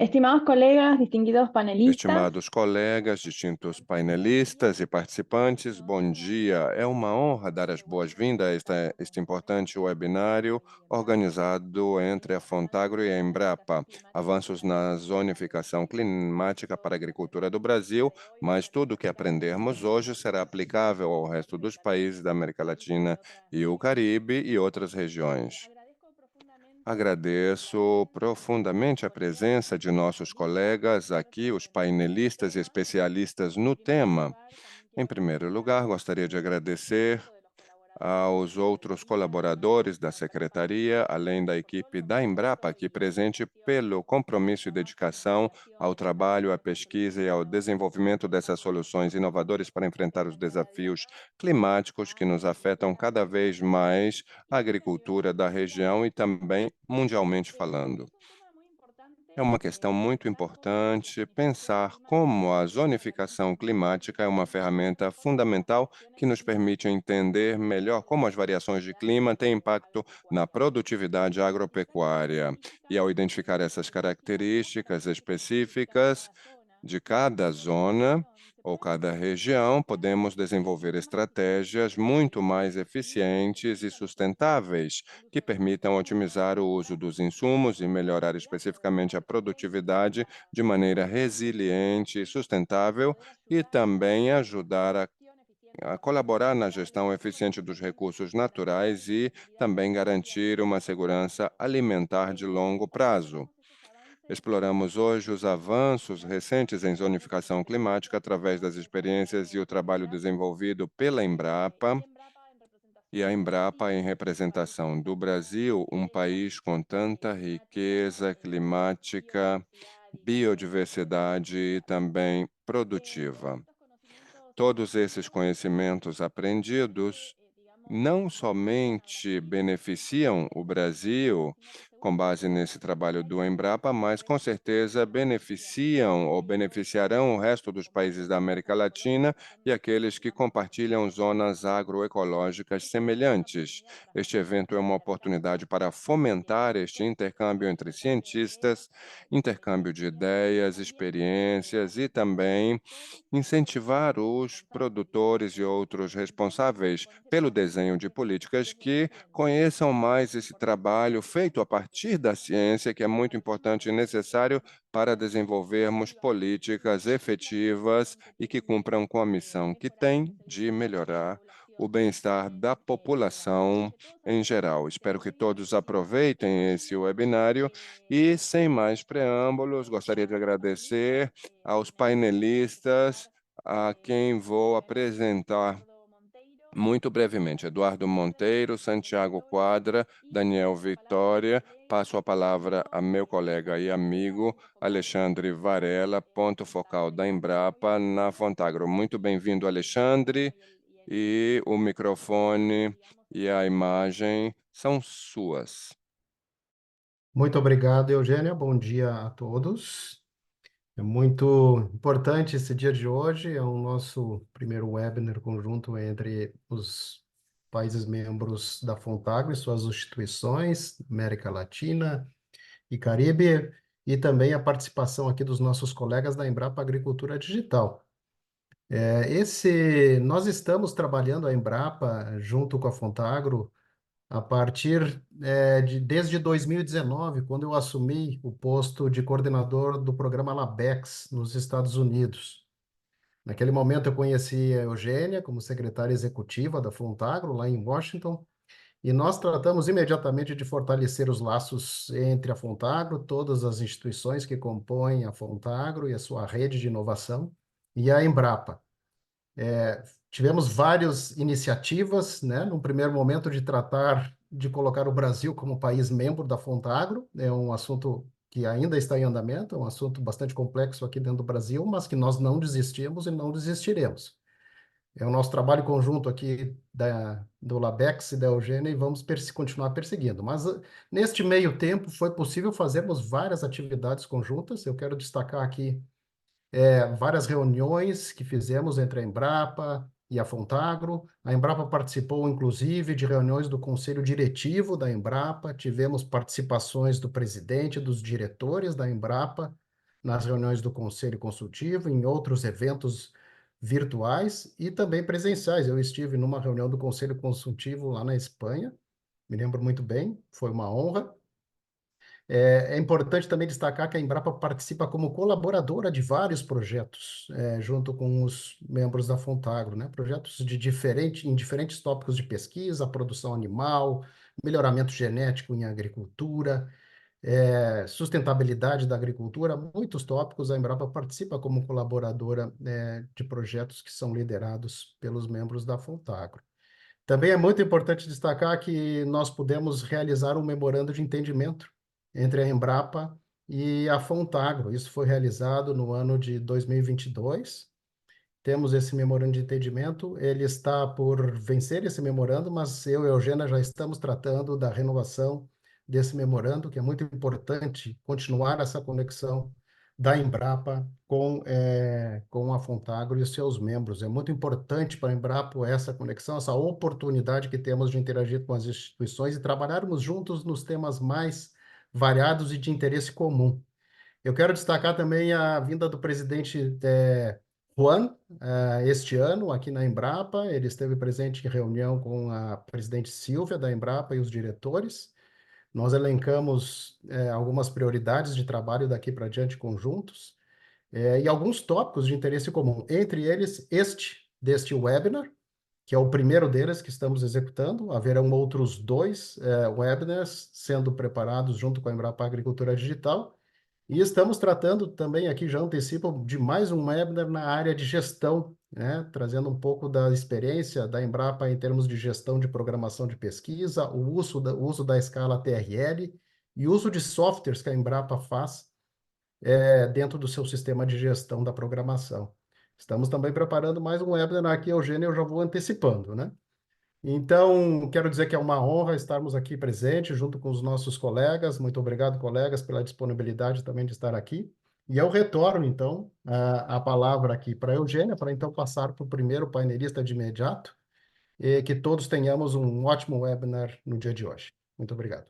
Estimados colegas, distinguidos panelistas, Estimados colegas, distintos painelistas e participantes, bom dia. É uma honra dar as boas-vindas a este importante webinário organizado entre a Fontagro e a Embrapa, avanços na zonificação climática para a agricultura do Brasil, mas tudo o que aprendermos hoje será aplicável ao resto dos países da América Latina e o Caribe e outras regiões. Agradeço profundamente a presença de nossos colegas aqui, os painelistas e especialistas no tema. Em primeiro lugar, gostaria de agradecer aos outros colaboradores da Secretaria, além da equipe da Embrapa aqui presente, pelo compromisso e dedicação ao trabalho, à pesquisa e ao desenvolvimento dessas soluções inovadoras para enfrentar os desafios climáticos que nos afetam cada vez mais a agricultura da região e também mundialmente falando. É uma questão muito importante pensar como a zonificação climática é uma ferramenta fundamental que nos permite entender melhor como as variações de clima têm impacto na produtividade agropecuária. E ao identificar essas características específicas de cada zona ou cada região, podemos desenvolver estratégias muito mais eficientes e sustentáveis que permitam otimizar o uso dos insumos e melhorar especificamente a produtividade de maneira resiliente e sustentável e também ajudar a colaborar na gestão eficiente dos recursos naturais e também garantir uma segurança alimentar de longo prazo. Exploramos hoje os avanços recentes em zonificação climática através das experiências e o trabalho desenvolvido pela Embrapa e a Embrapa em representação do Brasil, um país com tanta riqueza climática, biodiversidade e também produtiva. Todos esses conhecimentos aprendidos não somente beneficiam o Brasil, com base nesse trabalho do Embrapa, mas com certeza beneficiam ou beneficiarão o resto dos países da América Latina e aqueles que compartilham zonas agroecológicas semelhantes. Este evento é uma oportunidade para fomentar este intercâmbio entre cientistas, intercâmbio de ideias, experiências e também incentivar os produtores e outros responsáveis pelo desenho de políticas que conheçam mais esse trabalho feito a partir da ciência, que é muito importante e necessário para desenvolvermos políticas efetivas e que cumpram com a missão que tem de melhorar o bem-estar da população em geral. Espero que todos aproveitem esse webinário e, sem mais preâmbulos, gostaria de agradecer aos painelistas, a quem vou apresentar muito brevemente. Eduardo Monteiro, Santiago Quadra, Daniel Vitória. Passo a palavra a meu colega e amigo Alexandre Varela, ponto focal da Embrapa na Fontagro. Muito bem-vindo, Alexandre, e o microfone e a imagem são suas. Muito obrigado, Eugênia. Bom dia a todos. É muito importante esse dia de hoje. É o nosso primeiro webinar conjunto entre os países membros da Fontagro e suas instituições, América Latina e Caribe, e também a participação aqui dos nossos colegas da Embrapa Agricultura Digital. Nós estamos trabalhando a Embrapa junto com a Fontagro a partir desde 2019, quando eu assumi o posto de coordenador do programa LABEX nos Estados Unidos. Naquele momento eu conheci a Eugênia como secretária executiva da Fontagro, lá em Washington, e nós tratamos imediatamente de fortalecer os laços entre a Fontagro, todas as instituições que compõem a Fontagro e a sua rede de inovação, e a Embrapa. Tivemos várias iniciativas, né, num primeiro momento de tratar de colocar o Brasil como país membro da Fontagro, é um assunto que ainda está em andamento, é um assunto bastante complexo aqui dentro do Brasil, mas que nós não desistimos e não desistiremos. É o nosso trabalho conjunto aqui do Labex e da Eugênia e vamos continuar perseguindo. Mas neste meio tempo foi possível fazermos várias atividades conjuntas, eu quero destacar aqui várias reuniões que fizemos entre a Embrapa e a Fontagro. A Embrapa participou, inclusive, de reuniões do Conselho Diretivo da Embrapa, tivemos participações do presidente, dos diretores da Embrapa, nas reuniões do Conselho Consultivo, em outros eventos virtuais e também presenciais. Eu estive numa reunião do Conselho Consultivo lá na Espanha, me lembro muito bem, foi uma honra. É importante também destacar que a Embrapa participa como colaboradora de vários projetos, junto com os membros da Fontagro, né? Projetos em diferentes tópicos de pesquisa, produção animal, melhoramento genético em agricultura, sustentabilidade da agricultura, muitos tópicos. A Embrapa participa como colaboradora, de projetos que são liderados pelos membros da Fontagro. Também é muito importante destacar que nós pudemos realizar um memorando de entendimento entre a Embrapa e a Fontagro. Isso foi realizado no ano de 2022. Temos esse memorando de entendimento, ele está por vencer esse memorando, mas eu e a Eugênia já estamos tratando da renovação desse memorando, que é muito importante continuar essa conexão da Embrapa com a Fontagro e os seus membros. É muito importante para a Embrapa essa conexão, essa oportunidade que temos de interagir com as instituições e trabalharmos juntos nos temas mais variados e de interesse comum. Eu quero destacar também a vinda do presidente Juan, este ano, aqui na Embrapa. Ele esteve presente em reunião com a presidente Silvia da Embrapa e os diretores. Nós elencamos algumas prioridades de trabalho daqui para diante conjuntos, e alguns tópicos de interesse comum. Entre eles, deste webinar, que é o primeiro deles que estamos executando. Haverão outros dois webinars sendo preparados junto com a Embrapa Agricultura Digital. E estamos tratando também aqui, já antecipo, de mais um webinar na área de gestão, né? Trazendo um pouco da experiência da Embrapa em termos de gestão de programação de pesquisa, o uso da escala TRL e o uso de softwares que a Embrapa faz dentro do seu sistema de gestão da programação. Estamos também preparando mais um webinar aqui, Eugênio, eu já vou antecipando, né? Então, quero dizer que é uma honra estarmos aqui presentes junto com os nossos colegas. Muito obrigado, colegas, pela disponibilidade também de estar aqui. E eu retorno, então, a palavra aqui para a Eugênia, para então passar para o primeiro painelista de imediato, e que todos tenhamos um ótimo webinar no dia de hoje. Muito obrigado.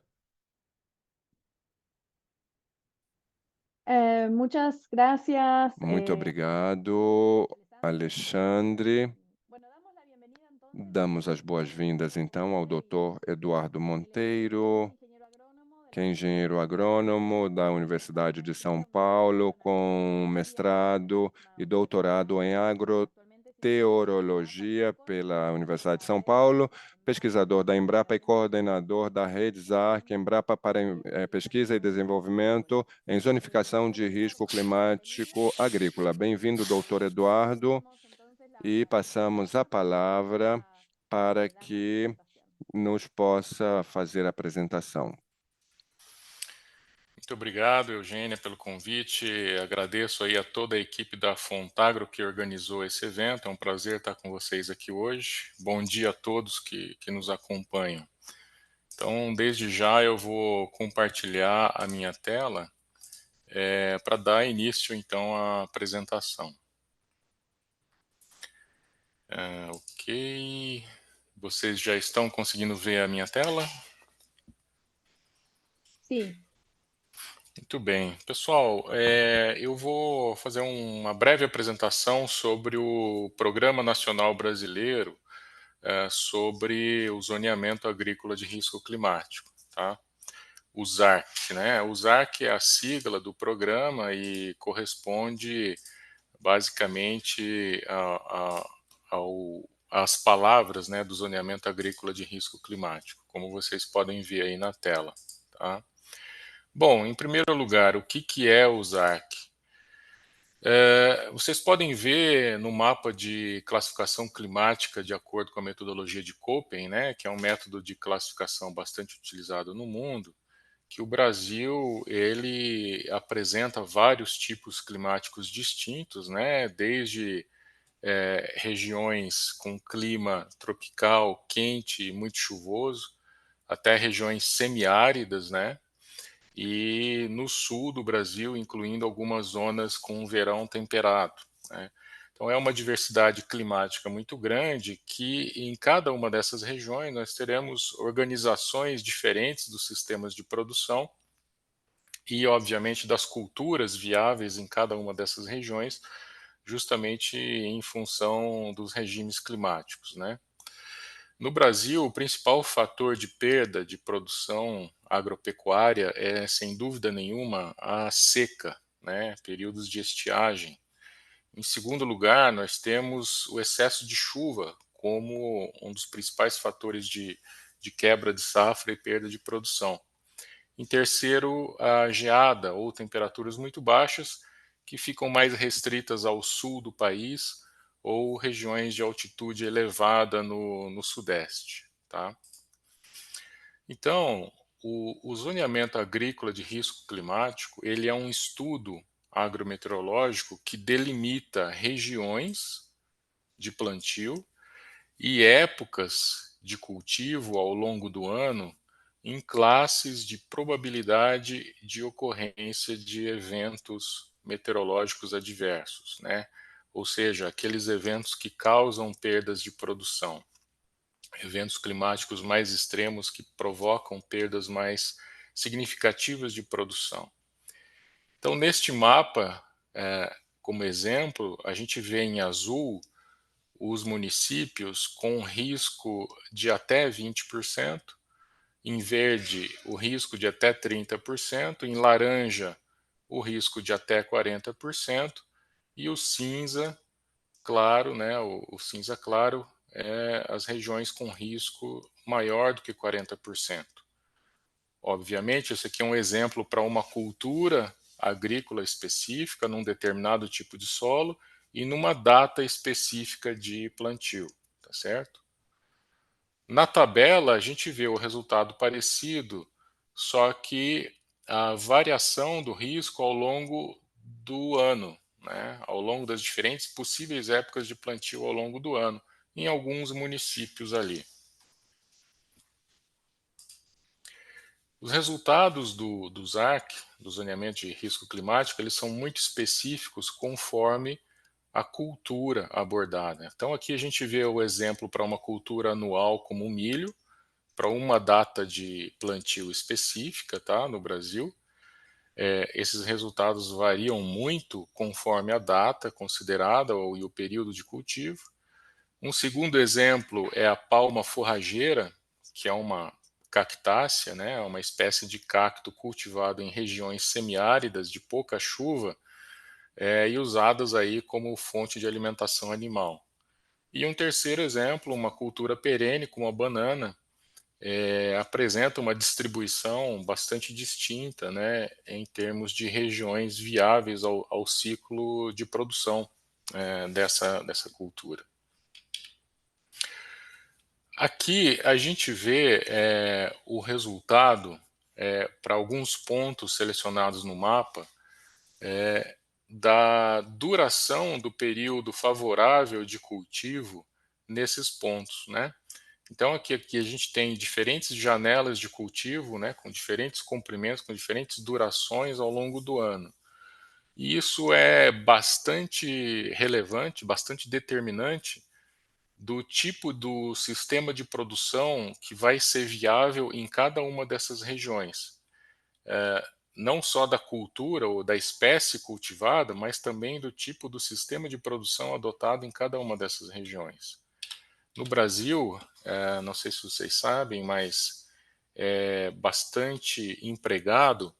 Muchas gracias. Muito obrigado, Alexandre. Damos as boas-vindas, então, ao Dr. Eduardo Monteiro, que é engenheiro agrônomo da Universidade de São Paulo, com mestrado e doutorado em agroteorologia pela Universidade de São Paulo, pesquisador da Embrapa e coordenador da rede ZARC, Embrapa para Pesquisa e Desenvolvimento em Zonificação de Risco Climático Agrícola. Bem-vindo, doutor Eduardo, e passamos a palavra para que nos possa fazer a apresentação. Muito obrigado, Eugênia, pelo convite. Agradeço aí a toda a equipe da Fontagro que organizou esse evento. É um prazer estar com vocês aqui hoje. Bom dia a todos que nos acompanham. Então, desde já eu vou compartilhar a minha tela para dar início, então, à apresentação. Ok. Vocês já estão conseguindo ver a minha tela? Sim. Muito bem. Pessoal, eu vou fazer uma breve apresentação sobre o Programa Nacional Brasileiro sobre o zoneamento agrícola de risco climático, tá? O ZARC, né? O ZARC é a sigla do programa e corresponde basicamente às palavras, né, do zoneamento agrícola de risco climático, como vocês podem ver aí na tela, tá? Bom, em primeiro lugar, o que é o ZARC? Vocês podem ver no mapa de classificação climática de acordo com a metodologia de Köppen, né, que é um método de classificação bastante utilizado no mundo, que o Brasil ele apresenta vários tipos climáticos distintos, né, desde regiões com clima tropical, quente e muito chuvoso, até regiões semiáridas, né, e no sul do Brasil, incluindo algumas zonas com verão temperado, né? Então é uma diversidade climática muito grande que em cada uma dessas regiões nós teremos organizações diferentes dos sistemas de produção e, obviamente, das culturas viáveis em cada uma dessas regiões, justamente em função dos regimes climáticos, né? No Brasil, o principal fator de perda de produção agropecuária é, sem dúvida nenhuma, a seca, né? Períodos de estiagem. Em segundo lugar, nós temos o excesso de chuva como um dos principais fatores de quebra de safra e perda de produção. Em terceiro, a geada ou temperaturas muito baixas, que ficam mais restritas ao sul do país ou regiões de altitude elevada no sudeste. Tá? Então, o zoneamento agrícola de risco climático ele é um estudo agrometeorológico que delimita regiões de plantio e épocas de cultivo ao longo do ano em classes de probabilidade de ocorrência de eventos meteorológicos adversos, né? Ou seja, aqueles eventos que causam perdas de produção, eventos climáticos mais extremos que provocam perdas mais significativas de produção. Então, neste mapa, como exemplo, a gente vê em azul os municípios com risco de até 20%, em verde o risco de até 30%, em laranja o risco de até 40% e o cinza claro, né, o cinza claro é as regiões com risco maior do que 40%. Obviamente, esse aqui é um exemplo para uma cultura agrícola específica, num determinado tipo de solo e numa data específica de plantio, tá certo? Na tabela, a gente vê o resultado parecido, só que a variação do risco ao longo do ano, né? Ao longo das diferentes possíveis épocas de plantio ao longo do ano, em alguns municípios ali. Os resultados do ZAC, do zoneamento de risco climático, eles são muito específicos conforme a cultura abordada. Então aqui a gente vê o exemplo para uma cultura anual como o milho, para uma data de plantio específica, tá, no Brasil. Esses resultados variam muito conforme a data considerada e o período de cultivo. Um segundo exemplo é a palma forrageira, que é uma cactácea, né, uma espécie de cacto cultivado em regiões semiáridas de pouca chuva e usadas aí como fonte de alimentação animal. E um terceiro exemplo, uma cultura perene como a banana, apresenta uma distribuição bastante distinta, né, em termos de regiões viáveis ao ciclo de produção dessa cultura. Aqui a gente vê o resultado para alguns pontos selecionados no mapa da duração do período favorável de cultivo nesses pontos, né? Então aqui a gente tem diferentes janelas de cultivo, né, com diferentes comprimentos, com diferentes durações ao longo do ano. E isso é bastante relevante, bastante determinante do tipo do sistema de produção que vai ser viável em cada uma dessas regiões. Não só da cultura ou da espécie cultivada, mas também do tipo do sistema de produção adotado em cada uma dessas regiões. No Brasil, não sei se vocês sabem, mas é bastante empregado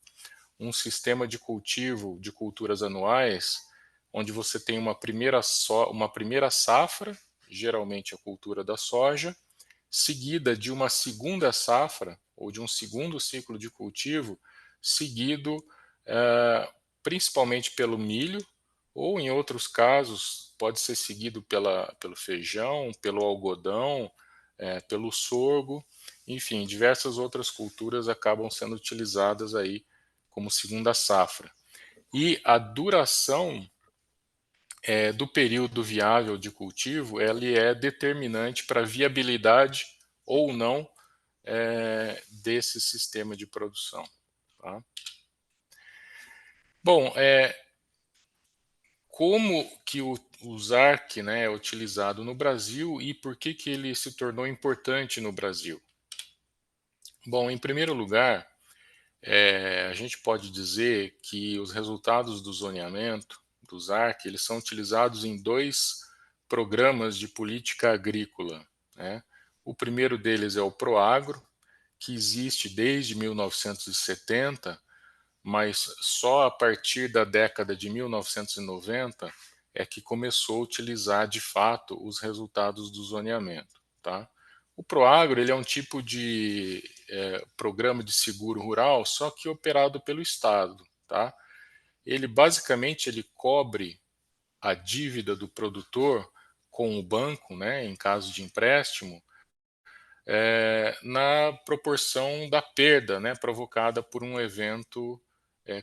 um sistema de cultivo de culturas anuais, onde você tem uma primeira safra, geralmente a cultura da soja, seguida de uma segunda safra, ou de um segundo ciclo de cultivo, seguido principalmente pelo milho, ou em outros casos pode ser seguido pelo feijão, pelo algodão, pelo sorgo, enfim, diversas outras culturas acabam sendo utilizadas aí como segunda safra. E a duração do período viável de cultivo, ele é determinante para a viabilidade ou não desse sistema de produção. Tá? Bom, como que o ZARC, né, é utilizado no Brasil e por que ele se tornou importante no Brasil? Bom, em primeiro lugar, a gente pode dizer que os resultados do zoneamento, do ZARC, eles são utilizados em 2 programas de política agrícola, né? O primeiro deles é o PROAGRO, que existe desde 1970, mas só a partir da década de 1990 é que começou a utilizar de fato os resultados do zoneamento, tá? O PROAGRO, ele é um tipo de programa de seguro rural, só que operado pelo Estado, tá? Ele basicamente ele cobre a dívida do produtor com o banco, né, em caso de empréstimo, na proporção da perda, né, provocada por um evento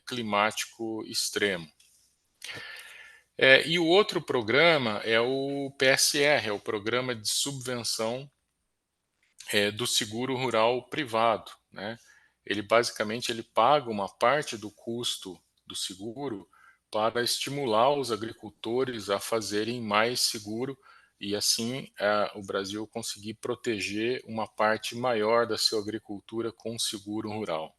climático extremo. E o outro programa é o PSR, é o Programa de Subvenção do Seguro Rural Privado, né? Ele basicamente ele paga uma parte do custo do seguro para estimular os agricultores a fazerem mais seguro e assim o Brasil conseguir proteger uma parte maior da sua agricultura com seguro rural.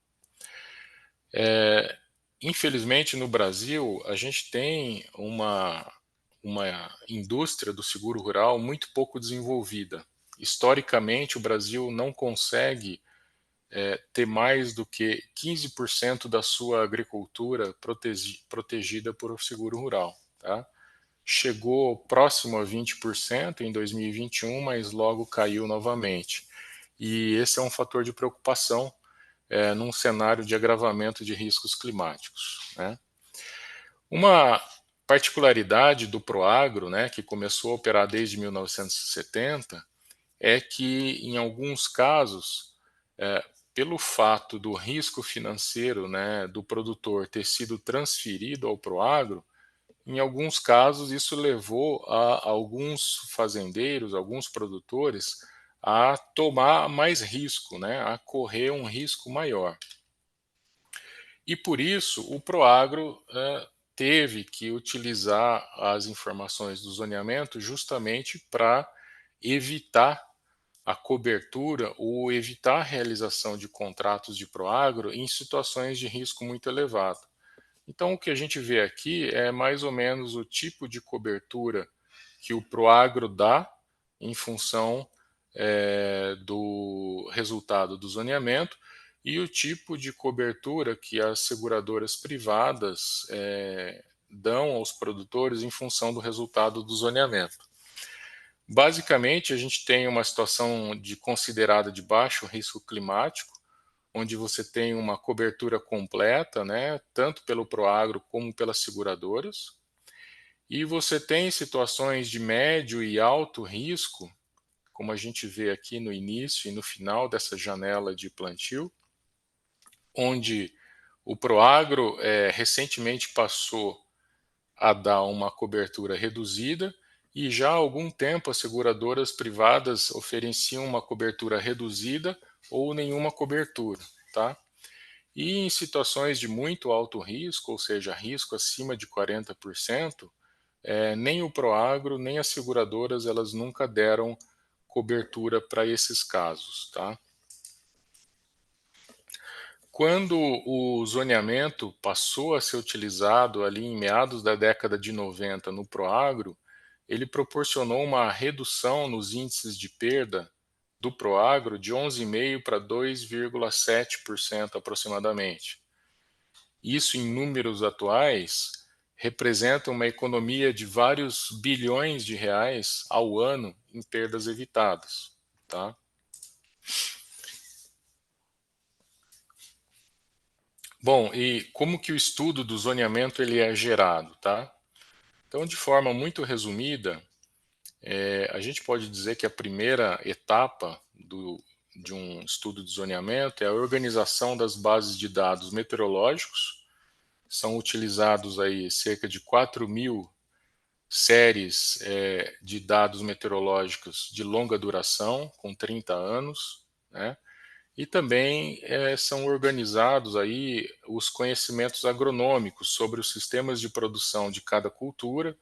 Infelizmente no Brasil a gente tem uma indústria do seguro rural muito pouco desenvolvida. Historicamente o Brasil não consegue ter mais do que 15% da sua agricultura protegida por seguro rural, tá? Chegou próximo a 20% em 2021, mas logo caiu novamente. E esse é um fator de preocupação num cenário de agravamento de riscos climáticos, né? Uma particularidade do Proagro, né, que começou a operar desde 1970, é que, em alguns casos, pelo fato do risco financeiro, né, do produtor ter sido transferido ao Proagro, em alguns casos isso levou a alguns fazendeiros, alguns produtores, a tomar mais risco, né, a correr um risco maior. E por isso o Proagro teve que utilizar as informações do zoneamento justamente para evitar a cobertura ou evitar a realização de contratos de Proagro em situações de risco muito elevado. Então, o que a gente vê aqui é mais ou menos o tipo de cobertura que o Proagro dá em função do resultado do zoneamento e o tipo de cobertura que as seguradoras privadas dão aos produtores em função do resultado do zoneamento. Basicamente, a gente tem uma situação considerada de baixo risco climático, onde você tem uma cobertura completa, né, tanto pelo Proagro como pelas seguradoras, e você tem situações de médio e alto risco, como a gente vê aqui no início e no final dessa janela de plantio, onde o Proagro recentemente passou a dar uma cobertura reduzida e já há algum tempo as seguradoras privadas ofereciam uma cobertura reduzida ou nenhuma cobertura, tá? E em situações de muito alto risco, ou seja, risco acima de 40%, nem o Proagro, nem as seguradoras, elas nunca deram cobertura para esses casos, tá? Quando o zoneamento passou a ser utilizado ali em meados da década de 90 no Proagro, ele proporcionou uma redução nos índices de perda do Proagro de 11,5% para 2,7% aproximadamente. Isso em números atuais representa uma economia de vários bilhões de reais ao ano em perdas evitadas, tá? Bom, e como que o estudo do zoneamento ele é gerado, tá? Então, de forma muito resumida, a gente pode dizer que a primeira etapa de um estudo de zoneamento é a organização das bases de dados meteorológicos. São utilizados aí cerca de 4.000 séries de dados meteorológicos de longa duração, com 30 anos, né? E também são organizados aí os conhecimentos agronômicos sobre os sistemas de produção de cada cultura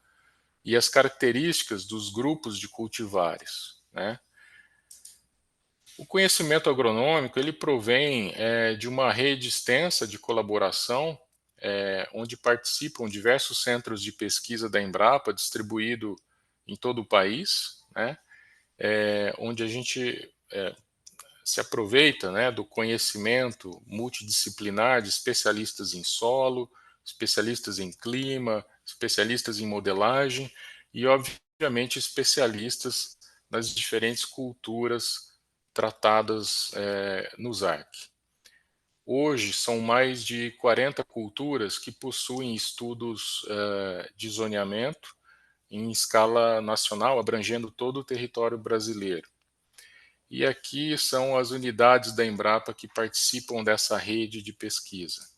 e as características dos grupos de cultivares, né? O conhecimento agronômico ele provém de uma rede extensa de colaboração, onde participam diversos centros de pesquisa da Embrapa, distribuído em todo o país, né? Onde a gente se aproveita, né, do conhecimento multidisciplinar de especialistas em solo, especialistas em clima, especialistas em modelagem e, obviamente, especialistas nas diferentes culturas tratadas no ZARC. Hoje, são mais de 40 culturas que possuem estudos de zoneamento em escala nacional, abrangendo todo o território brasileiro. E aqui são as unidades da Embrapa que participam dessa rede de pesquisa.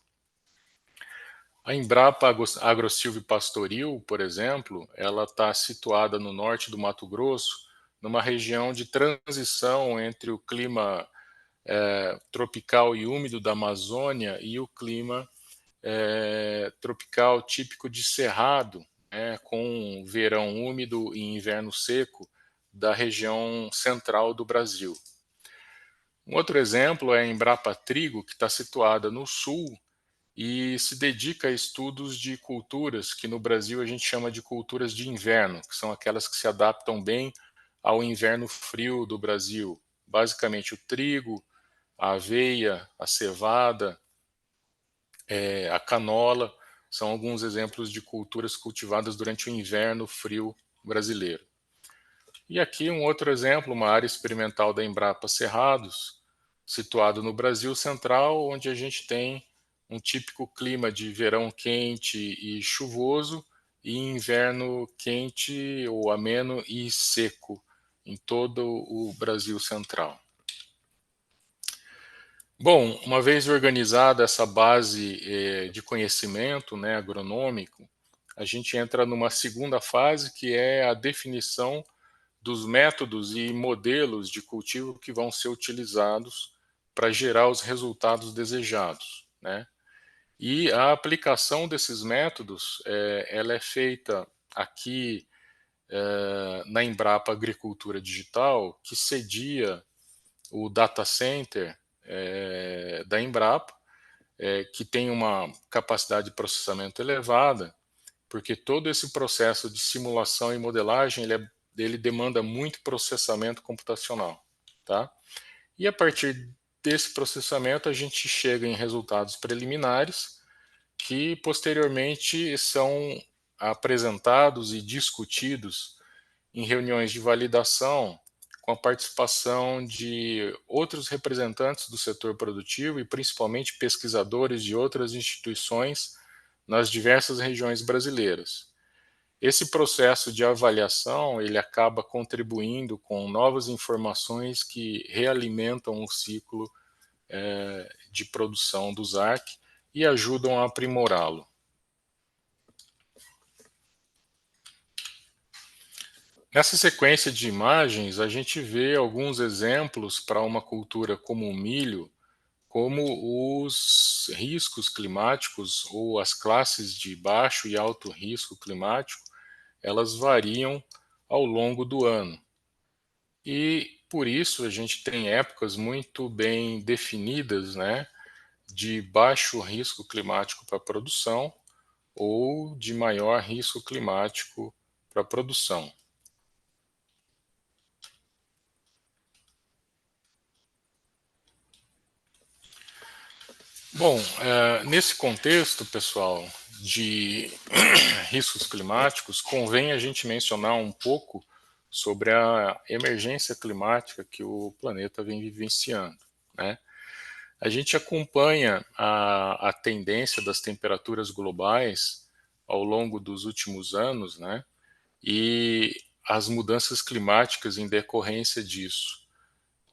A Embrapa Agrosilvopastoril, por exemplo, ela está situada no norte do Mato Grosso, numa região de transição entre o clima tropical e úmido da Amazônia e o clima tropical típico de Cerrado, com verão úmido e inverno seco da região central do Brasil. Um outro exemplo é a Embrapa Trigo, que está situada no sul e se dedica a estudos de culturas que no Brasil a gente chama de culturas de inverno, que são aquelas que se adaptam bem ao inverno frio do Brasil. Basicamente o trigo, a aveia, a cevada, a canola, são alguns exemplos de culturas cultivadas durante o inverno frio brasileiro. E aqui um outro exemplo, uma área experimental da Embrapa Cerrados, situado no Brasil Central, onde a gente tem um típico clima de verão quente e chuvoso e inverno quente ou ameno e seco em todo o Brasil Central. Bom, uma vez organizada essa base de conhecimento, né, agronômico, a gente entra numa segunda fase, que é a definição dos métodos e modelos de cultivo que vão ser utilizados para gerar os resultados desejados, né? E a aplicação desses métodos, ela é feita aqui na Embrapa Agricultura Digital, que cedia o data center da Embrapa, que tem uma capacidade de processamento elevada, porque todo esse processo de simulação e modelagem ele demanda muito processamento computacional, tá? E a partir desse processamento a gente chega em resultados preliminares que posteriormente são apresentados e discutidos em reuniões de validação com a participação de outros representantes do setor produtivo e principalmente pesquisadores de outras instituições nas diversas regiões brasileiras. Esse processo de avaliação ele acaba contribuindo com novas informações que realimentam o ciclo de produção do ZARC e ajudam a aprimorá-lo. Nessa sequência de imagens, a gente vê alguns exemplos para uma cultura como o milho, como os riscos climáticos ou as classes de baixo e alto risco climático, elas variam ao longo do ano. E por isso a gente tem épocas muito bem definidas, né, de baixo risco climático para a produção ou de maior risco climático para a produção. Bom, nesse contexto, pessoal, de riscos climáticos, convém a gente mencionar um pouco sobre a emergência climática que o planeta vem vivenciando, né? A gente acompanha a tendência das temperaturas globais ao longo dos últimos anos, né? E as mudanças climáticas em decorrência disso.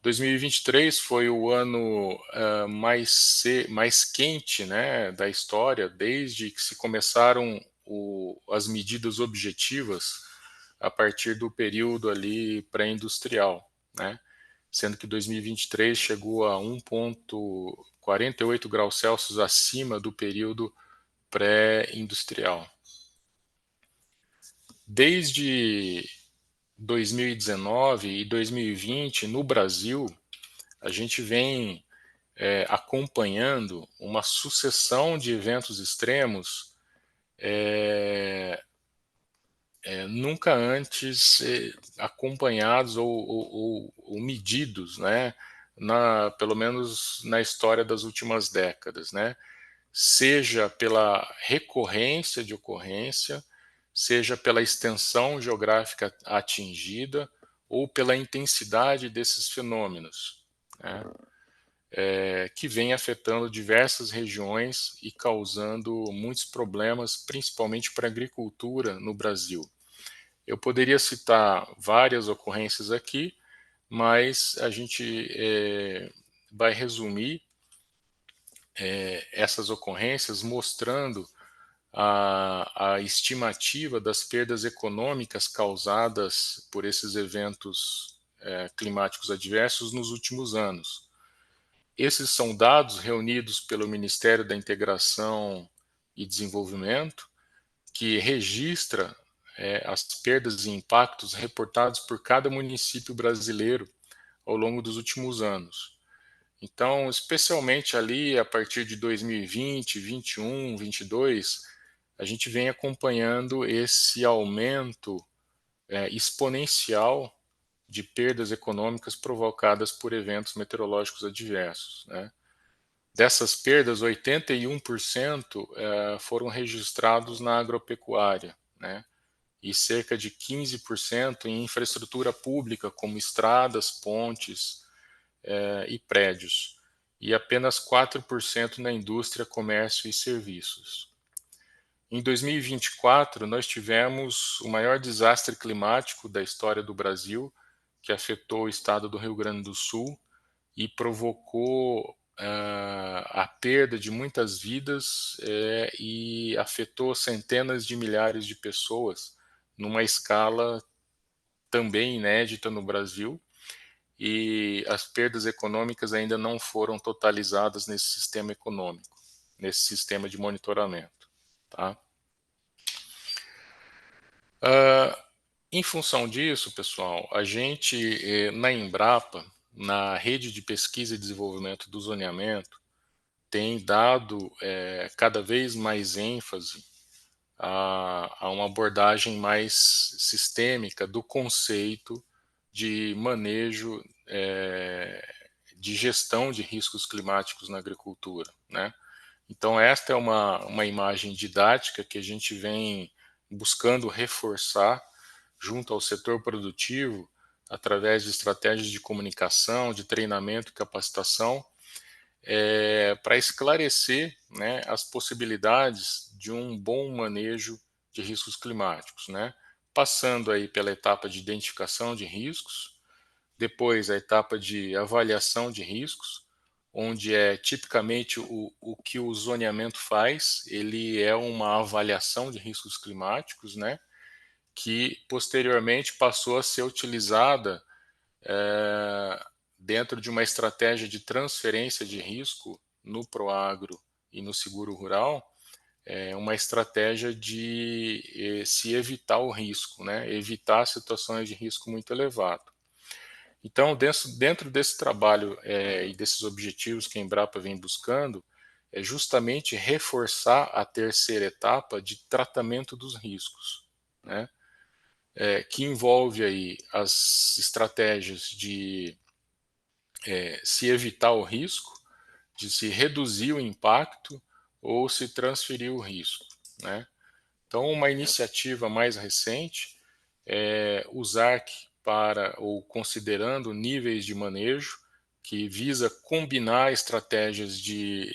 2023 foi o ano mais quente, né, da história, desde que se começaram as medidas objetivas a partir do período ali pré-industrial, né, sendo que 2023 chegou a 1,48 graus Celsius acima do período pré-industrial. Desde 2019 e 2020, no Brasil, a gente vem acompanhando uma sucessão de eventos extremos nunca antes acompanhados ou medidos, né, pelo menos na história das últimas décadas, né? Seja pela recorrência de ocorrência, seja pela extensão geográfica atingida ou pela intensidade desses fenômenos, né? Que vem afetando diversas regiões e causando muitos problemas, principalmente para a agricultura no Brasil. Eu poderia citar várias ocorrências aqui, mas a gente vai resumir essas ocorrências mostrando a estimativa das perdas econômicas causadas por esses eventos climáticos adversos nos últimos anos. Esses são dados reunidos pelo Ministério da Integração e Desenvolvimento, que registra as perdas e impactos reportados por cada município brasileiro ao longo dos últimos anos. Então, especialmente ali a partir de 2020, 21, 22, a gente vem acompanhando esse aumento exponencial de perdas econômicas provocadas por eventos meteorológicos adversos, né? Dessas perdas, 81% foram registrados na agropecuária, né? E cerca de 15% em infraestrutura pública, como estradas, pontes e prédios, e apenas 4% na indústria, comércio e serviços. Em 2024, nós tivemos o maior desastre climático da história do Brasil, que afetou o estado do Rio Grande do Sul e provocou a perda de muitas vidas e afetou centenas de milhares de pessoas numa escala também inédita no Brasil, e as perdas econômicas ainda não foram totalizadas nesse sistema econômico, nesse sistema de monitoramento, tá? Em função disso, pessoal, a gente, na Embrapa, na rede de pesquisa e desenvolvimento do zoneamento, tem dado cada vez mais ênfase a uma abordagem mais sistêmica do conceito de manejo de gestão de riscos climáticos na agricultura, né? Então, esta é uma imagem didática que a gente vem buscando reforçar junto ao setor produtivo, através de estratégias de comunicação, de treinamento e capacitação, para esclarecer, né, as possibilidades de um bom manejo de riscos climáticos, né? Passando aí pela etapa de identificação de riscos, depois a etapa de avaliação de riscos, onde tipicamente o que o zoneamento faz, ele é uma avaliação de riscos climáticos, né, que posteriormente passou a ser utilizada dentro de uma estratégia de transferência de risco no Proagro e no seguro rural, uma estratégia de se evitar o risco, né, evitar situações de risco muito elevado. Então, dentro desse trabalho e desses objetivos que a Embrapa vem buscando, é justamente reforçar a terceira etapa de tratamento dos riscos, né? Que envolve aí as estratégias de se evitar o risco, de se reduzir o impacto ou se transferir o risco, né? Então, uma iniciativa mais recente é o ZARC ou considerando níveis de manejo, que visa combinar estratégias de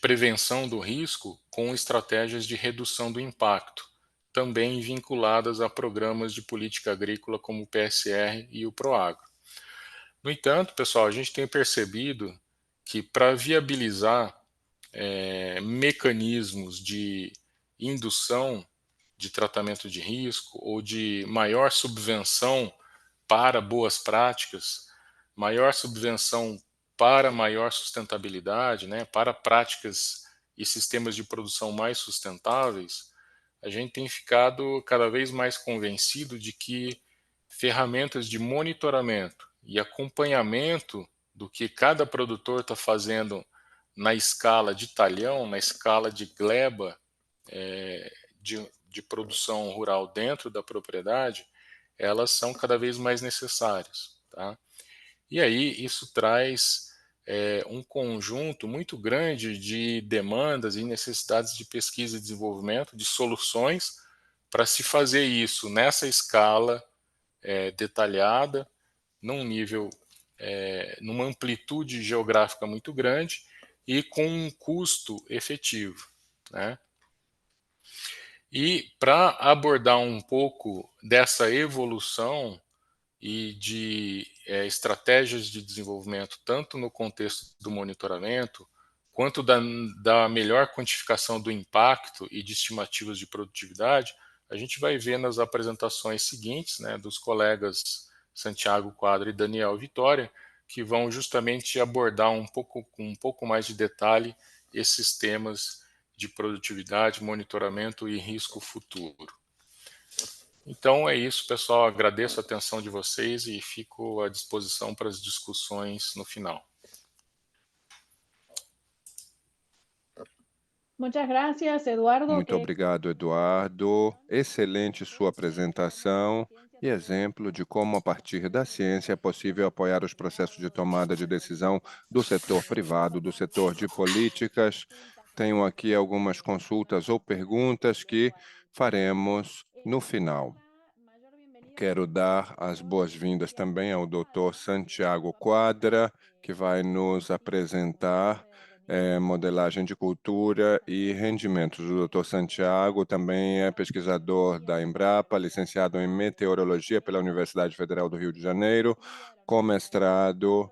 prevenção do risco com estratégias de redução do impacto, também vinculadas a programas de política agrícola como o PSR e o Proagro. No entanto, pessoal, a gente tem percebido que para viabilizar mecanismos de indução de tratamento de risco ou de maior subvenção para boas práticas, maior subvenção para maior sustentabilidade, né, para práticas e sistemas de produção mais sustentáveis, a gente tem ficado cada vez mais convencido de que ferramentas de monitoramento e acompanhamento do que cada produtor está fazendo na escala de talhão, na escala de gleba de produção rural dentro da propriedade, elas são cada vez mais necessárias, tá? E aí isso traz um conjunto muito grande de demandas e necessidades de pesquisa e desenvolvimento de soluções para se fazer isso nessa escala detalhada, num nível, numa amplitude geográfica muito grande e com um custo efetivo, né? E para abordar um pouco dessa evolução e de estratégias de desenvolvimento, tanto no contexto do monitoramento, quanto da melhor quantificação do impacto e de estimativas de produtividade, a gente vai ver nas apresentações seguintes, né, dos colegas Santiago Quadra e Daniel Vitória, que vão justamente abordar com um pouco mais de detalhe esses temas de produtividade, monitoramento e risco futuro. Então é isso, pessoal. Agradeço a atenção de vocês e fico à disposição para as discussões no final. Muchas gracias, Eduardo. Muito obrigado, Eduardo. Excelente sua apresentação e exemplo de como, a partir da ciência, é possível apoiar os processos de tomada de decisão do setor privado, do setor de políticas. Tenho aqui algumas consultas ou perguntas que faremos no final. Quero dar as boas-vindas também ao Dr. Santiago Quadra, que vai nos apresentar modelagem de cultura e rendimentos. O Dr. Santiago também é pesquisador da Embrapa, licenciado em Meteorologia pela Universidade Federal do Rio de Janeiro, com mestrado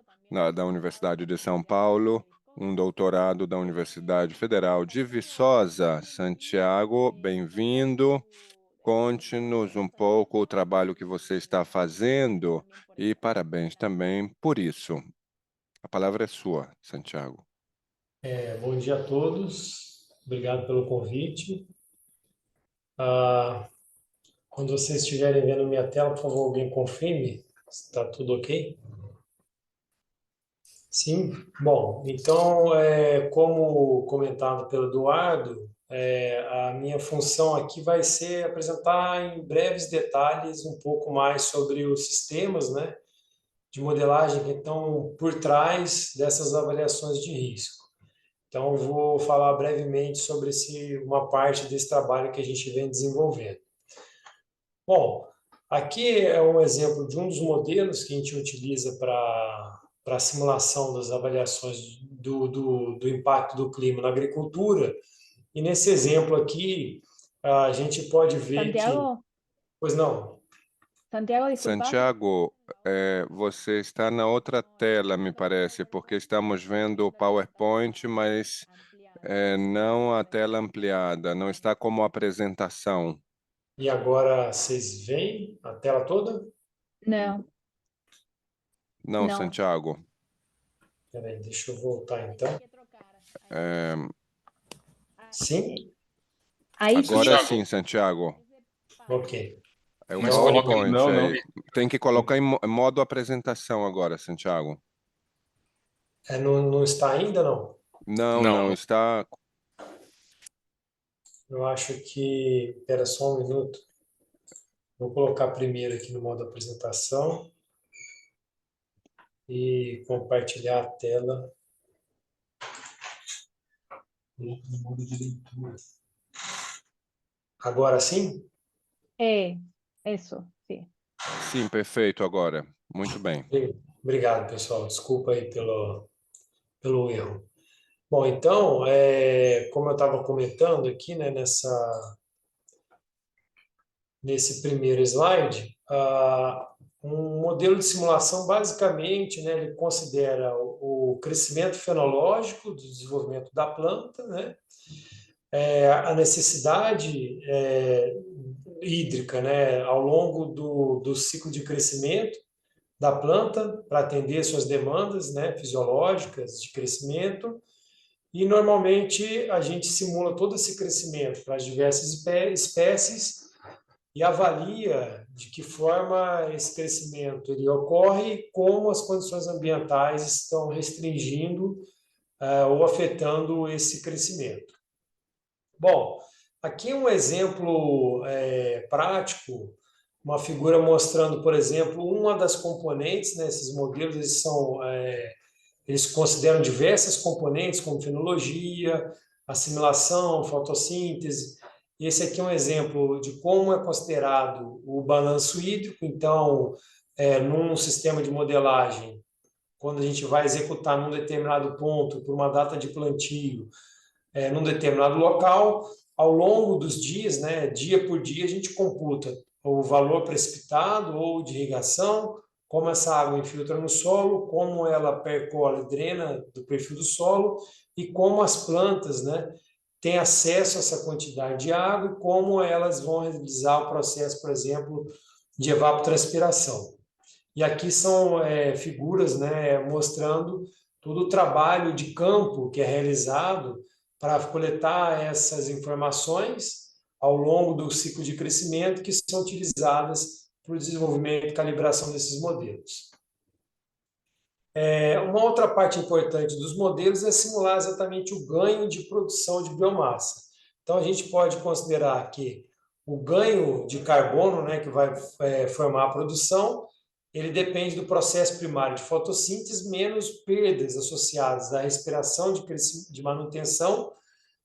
da Universidade de São Paulo, um doutorado da Universidade Federal de Viçosa. Santiago, bem-vindo. Conte-nos um pouco o trabalho que você está fazendo e parabéns também por isso. A palavra é sua, Santiago. Bom dia a todos, obrigado pelo convite. Quando vocês estiverem vendo minha tela, por favor, alguém confirme se está tudo ok? Sim? Bom, então, como comentado pelo Eduardo, a minha função aqui vai ser apresentar em breves detalhes um pouco mais sobre os sistemas, né, de modelagem que estão por trás dessas avaliações de risco. Então, eu vou falar brevemente sobre uma parte desse trabalho que a gente vem desenvolvendo. Bom, aqui é um exemplo de um dos modelos que a gente utiliza para a simulação das avaliações do impacto do clima na agricultura. E nesse exemplo aqui, a gente pode ver Santiago, que... Pois não? Santiago, desculpa. Santiago, você está na outra tela, me parece, porque estamos vendo o PowerPoint, mas não a tela ampliada, não está como apresentação. E agora vocês veem a tela toda? Não. Não, Não. Santiago. Peraí, deixa eu voltar então. Sim? Aí Agora Santiago. sim, Santiago. Ok. É o Mas coloca- PowerPoint não, não. aí. Tem que colocar em modo apresentação agora, Santiago. Não está ainda, não? Não, está... Eu acho que... Espera só um minuto. Vou colocar primeiro aqui no modo apresentação e compartilhar a tela no modo de leitura. Agora sim? Isso, sim. Sim, perfeito agora. Muito bem. Obrigado, pessoal. Desculpa aí pelo erro. Bom, então, como eu estava comentando aqui, né, nesse primeiro slide, um modelo de simulação, basicamente, né, ele considera o crescimento fenológico do desenvolvimento da planta, né, a necessidade hídrica, né, ao longo do ciclo de crescimento da planta para atender suas demandas, né, fisiológicas de crescimento. E, normalmente, a gente simula todo esse crescimento para as diversas espécies e avalia de que forma esse crescimento ele ocorre e como as condições ambientais estão restringindo ou afetando esse crescimento. Bom, aqui um exemplo prático, uma figura mostrando, por exemplo, uma das componentes, né, esses modelos eles consideram diversas componentes, como fenologia, assimilação, fotossíntese. Esse aqui é um exemplo de como é considerado o balanço hídrico. Então, num sistema de modelagem, quando a gente vai executar num determinado ponto, por uma data de plantio, num determinado local, ao longo dos dias, né, dia por dia, a gente computa o valor precipitado ou de irrigação, como essa água infiltra no solo, como ela percola e drena do perfil do solo e como as plantas, né, têm acesso a essa quantidade de água e como elas vão realizar o processo, por exemplo, de evapotranspiração. E aqui são figuras, né, mostrando todo o trabalho de campo que é realizado para coletar essas informações ao longo do ciclo de crescimento que são utilizadas para o desenvolvimento e calibração desses modelos. Uma outra parte importante dos modelos é simular exatamente o ganho de produção de biomassa. Então, a gente pode considerar que o ganho de carbono, né, que vai formar a produção, ele depende do processo primário de fotossíntese menos perdas associadas à respiração de manutenção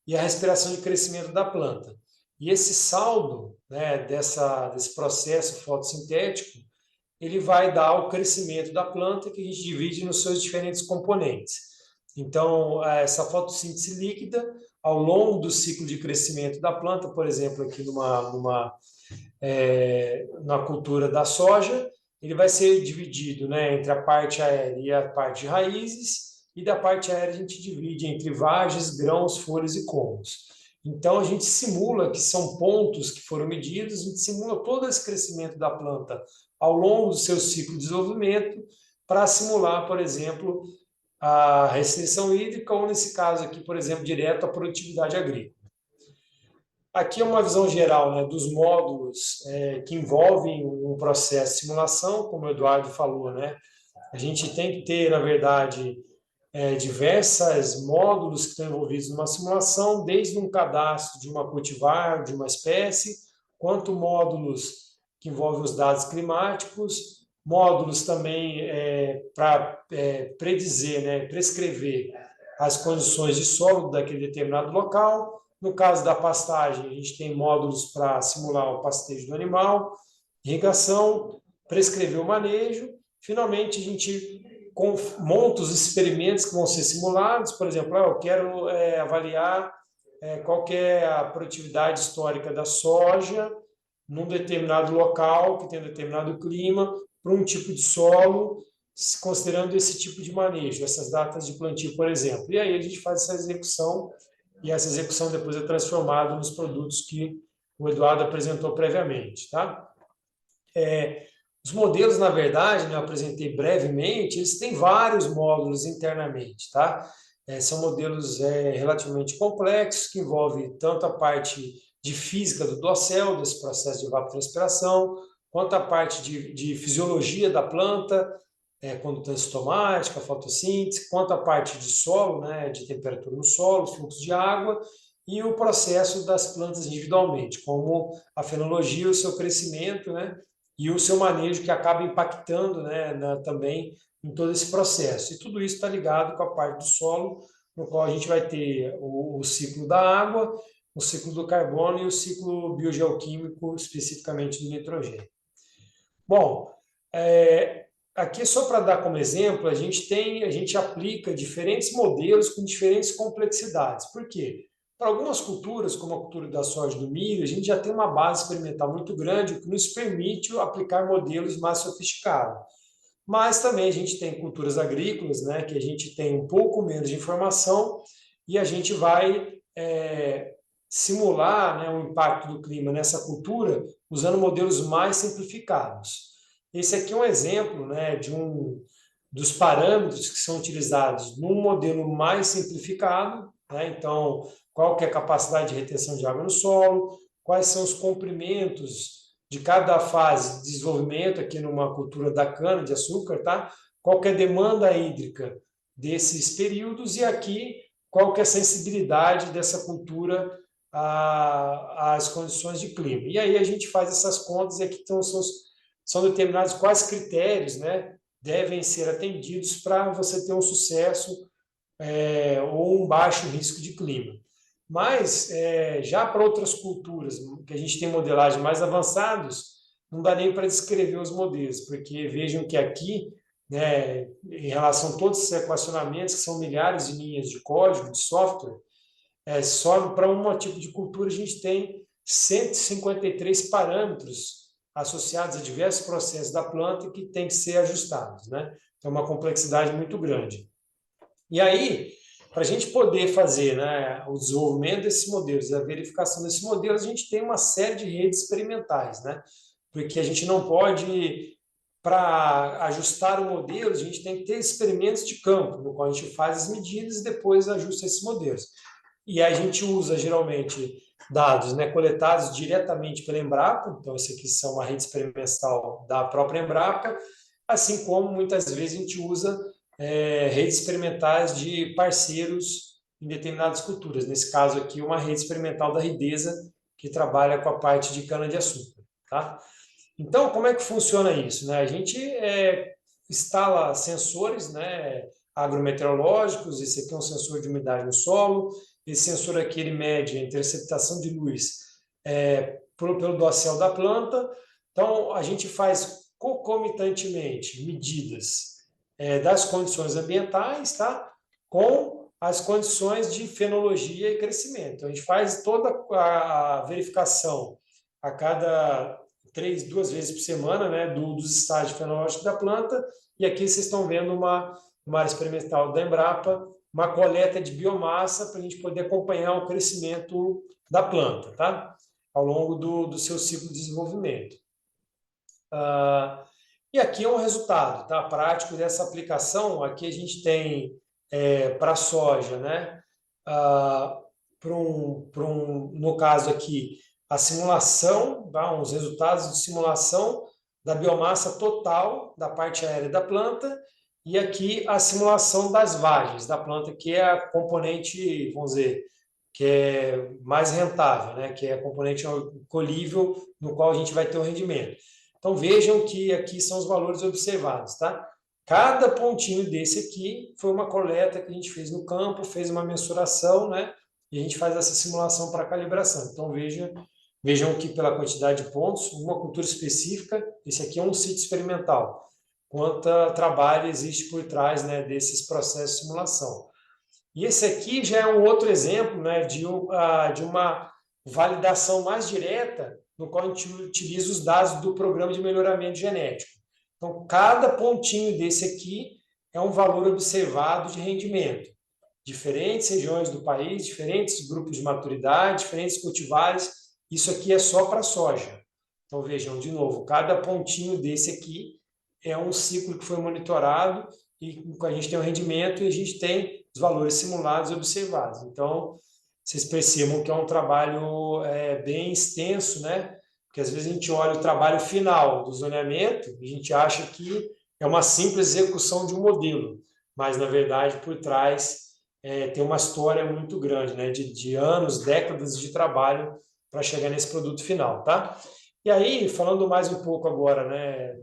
e à respiração de crescimento da planta. E esse saldo, né, desse processo fotossintético, ele vai dar o crescimento da planta, que a gente divide nos seus diferentes componentes. Então, essa fotossíntese líquida, ao longo do ciclo de crescimento da planta, por exemplo, aqui na cultura da soja, ele vai ser dividido, né, entre a parte aérea e a parte de raízes, e da parte aérea a gente divide entre vagens, grãos, folhas e colmos. Então, a gente simula, que são pontos que foram medidos, a gente simula todo esse crescimento da planta ao longo do seu ciclo de desenvolvimento para simular, por exemplo, a restrição hídrica ou, nesse caso aqui, por exemplo, direto a produtividade agrícola. Aqui é uma visão geral, né, dos módulos que envolvem um processo de simulação, como o Eduardo falou, né? A gente tem que ter, na verdade, diversos módulos que estão envolvidos numa simulação, desde um cadastro de uma cultivar, de uma espécie, quanto módulos que envolvem os dados climáticos, módulos também para predizer, né, prescrever as condições de solo daquele determinado local. No caso da pastagem, a gente tem módulos para simular o pastejo do animal, irrigação, prescrever o manejo. Finalmente, a gente monta os experimentos que vão ser simulados. Por exemplo, eu quero avaliar qual que é a produtividade histórica da soja num determinado local, que tem um determinado clima, para um tipo de solo, considerando esse tipo de manejo, essas datas de plantio, por exemplo. E aí a gente faz essa execução, e essa execução depois é transformada nos produtos que o Eduardo apresentou previamente. Tá? Os modelos, na verdade, né, eu apresentei brevemente, eles têm vários módulos internamente. Tá? São modelos relativamente complexos, que envolvem tanto a parte de física do dossel, desse processo de evapotranspiração, quanto a parte de fisiologia da planta, conduta enzistomática, fotossíntese, quanto a parte de solo, né, de temperatura no solo, fluxo de água, e o processo das plantas individualmente, como a fenologia, o seu crescimento, né, e o seu manejo, que acaba impactando, né, também em todo esse processo. E tudo isso está ligado com a parte do solo, no qual a gente vai ter o ciclo da água, o ciclo do carbono e o ciclo biogeoquímico, especificamente do nitrogênio. Bom, aqui só para dar como exemplo, a gente aplica diferentes modelos com diferentes complexidades. Por quê? Para algumas culturas, como a cultura da soja e do milho, a gente já tem uma base experimental muito grande, o que nos permite aplicar modelos mais sofisticados. Mas também a gente tem culturas agrícolas, né, que a gente tem um pouco menos de informação e a gente vai simular, né, o impacto do clima nessa cultura usando modelos mais simplificados. Esse aqui é um exemplo, né, dos parâmetros que são utilizados num modelo mais simplificado, né? Então, qual que é a capacidade de retenção de água no solo, quais são os comprimentos de cada fase de desenvolvimento aqui numa cultura da cana-de-açúcar, tá? Qual que é a demanda hídrica desses períodos e aqui qual que é a sensibilidade dessa cultura às condições de clima. E aí a gente faz essas contas e aqui são determinados quais critérios, né, devem ser atendidos para você ter um sucesso ou um baixo risco de clima. Mas, já para outras culturas, que a gente tem modelagem mais avançados, não dá nem para descrever os modelos, porque vejam que aqui, né, em relação a todos esses equacionamentos, que são milhares de linhas de código, de software, só para um tipo de cultura a gente tem 153 parâmetros associados a diversos processos da planta que têm que ser ajustados, né? Então, é uma complexidade muito grande. E aí, para a gente poder fazer, né, o desenvolvimento desses modelos e a verificação desses modelos, a gente tem uma série de redes experimentais, né? Porque a gente não pode, para ajustar o modelo, a gente tem que ter experimentos de campo, no qual a gente faz as medidas e depois ajusta esses modelos. E aí a gente usa, geralmente, dados, né, coletados diretamente pela Embrapa, então esse aqui são uma rede experimental da própria Embrapa, assim como muitas vezes a gente usa redes experimentais de parceiros em determinadas culturas. Nesse caso aqui, uma rede experimental da Ridesa, que trabalha com a parte de cana-de-açúcar. Tá? Então, como é que funciona isso? Né? A gente instala sensores, né, agrometeorológicos, esse aqui é um sensor de umidade no solo, esse sensor aqui ele mede a interceptação de luz pelo dossel da planta. Então, a gente faz concomitantemente medidas das condições ambientais, tá? Com as condições de fenologia e crescimento. Então, a gente faz toda a verificação a cada 2 vezes por semana, né, dos estágios fenológicos da planta, e aqui vocês estão vendo uma área experimental da Embrapa, uma coleta de biomassa para a gente poder acompanhar o crescimento da planta, tá? Ao longo do seu ciclo de desenvolvimento. E aqui é um resultado, tá, prático dessa aplicação. Aqui a gente tem para a soja, né, no caso aqui, a simulação, tá, os resultados de simulação da biomassa total da parte aérea da planta, e aqui a simulação das vagens da planta, que é a componente, vamos dizer, que é mais rentável, né, que é a componente colhível no qual a gente vai ter o rendimento. Então, vejam que aqui são os valores observados, tá? Cada pontinho desse aqui foi uma coleta que a gente fez no campo, fez uma mensuração, né? E a gente faz essa simulação para calibração. Então, vejam que pela quantidade de pontos, uma cultura específica, esse aqui é um sítio experimental. Quanto trabalho existe por trás, né, desses processos de simulação. E esse aqui já é um outro exemplo, né, de uma validação mais direta, no qual a gente utiliza os dados do programa de melhoramento genético. Então, cada pontinho desse aqui é um valor observado de rendimento. Diferentes regiões do país, diferentes grupos de maturidade, diferentes cultivares. Isso aqui é só para soja. Então, vejam, de novo, cada pontinho desse aqui é um ciclo que foi monitorado e a gente tem um rendimento e a gente tem os valores simulados e observados. Então, vocês percebam que é um trabalho bem extenso, né? Porque às vezes a gente olha o trabalho final do zoneamento e a gente acha que é uma simples execução de um modelo, mas na verdade por trás tem uma história muito grande, né? De anos, décadas de trabalho para chegar nesse produto final, tá? E aí, falando mais um pouco agora, né,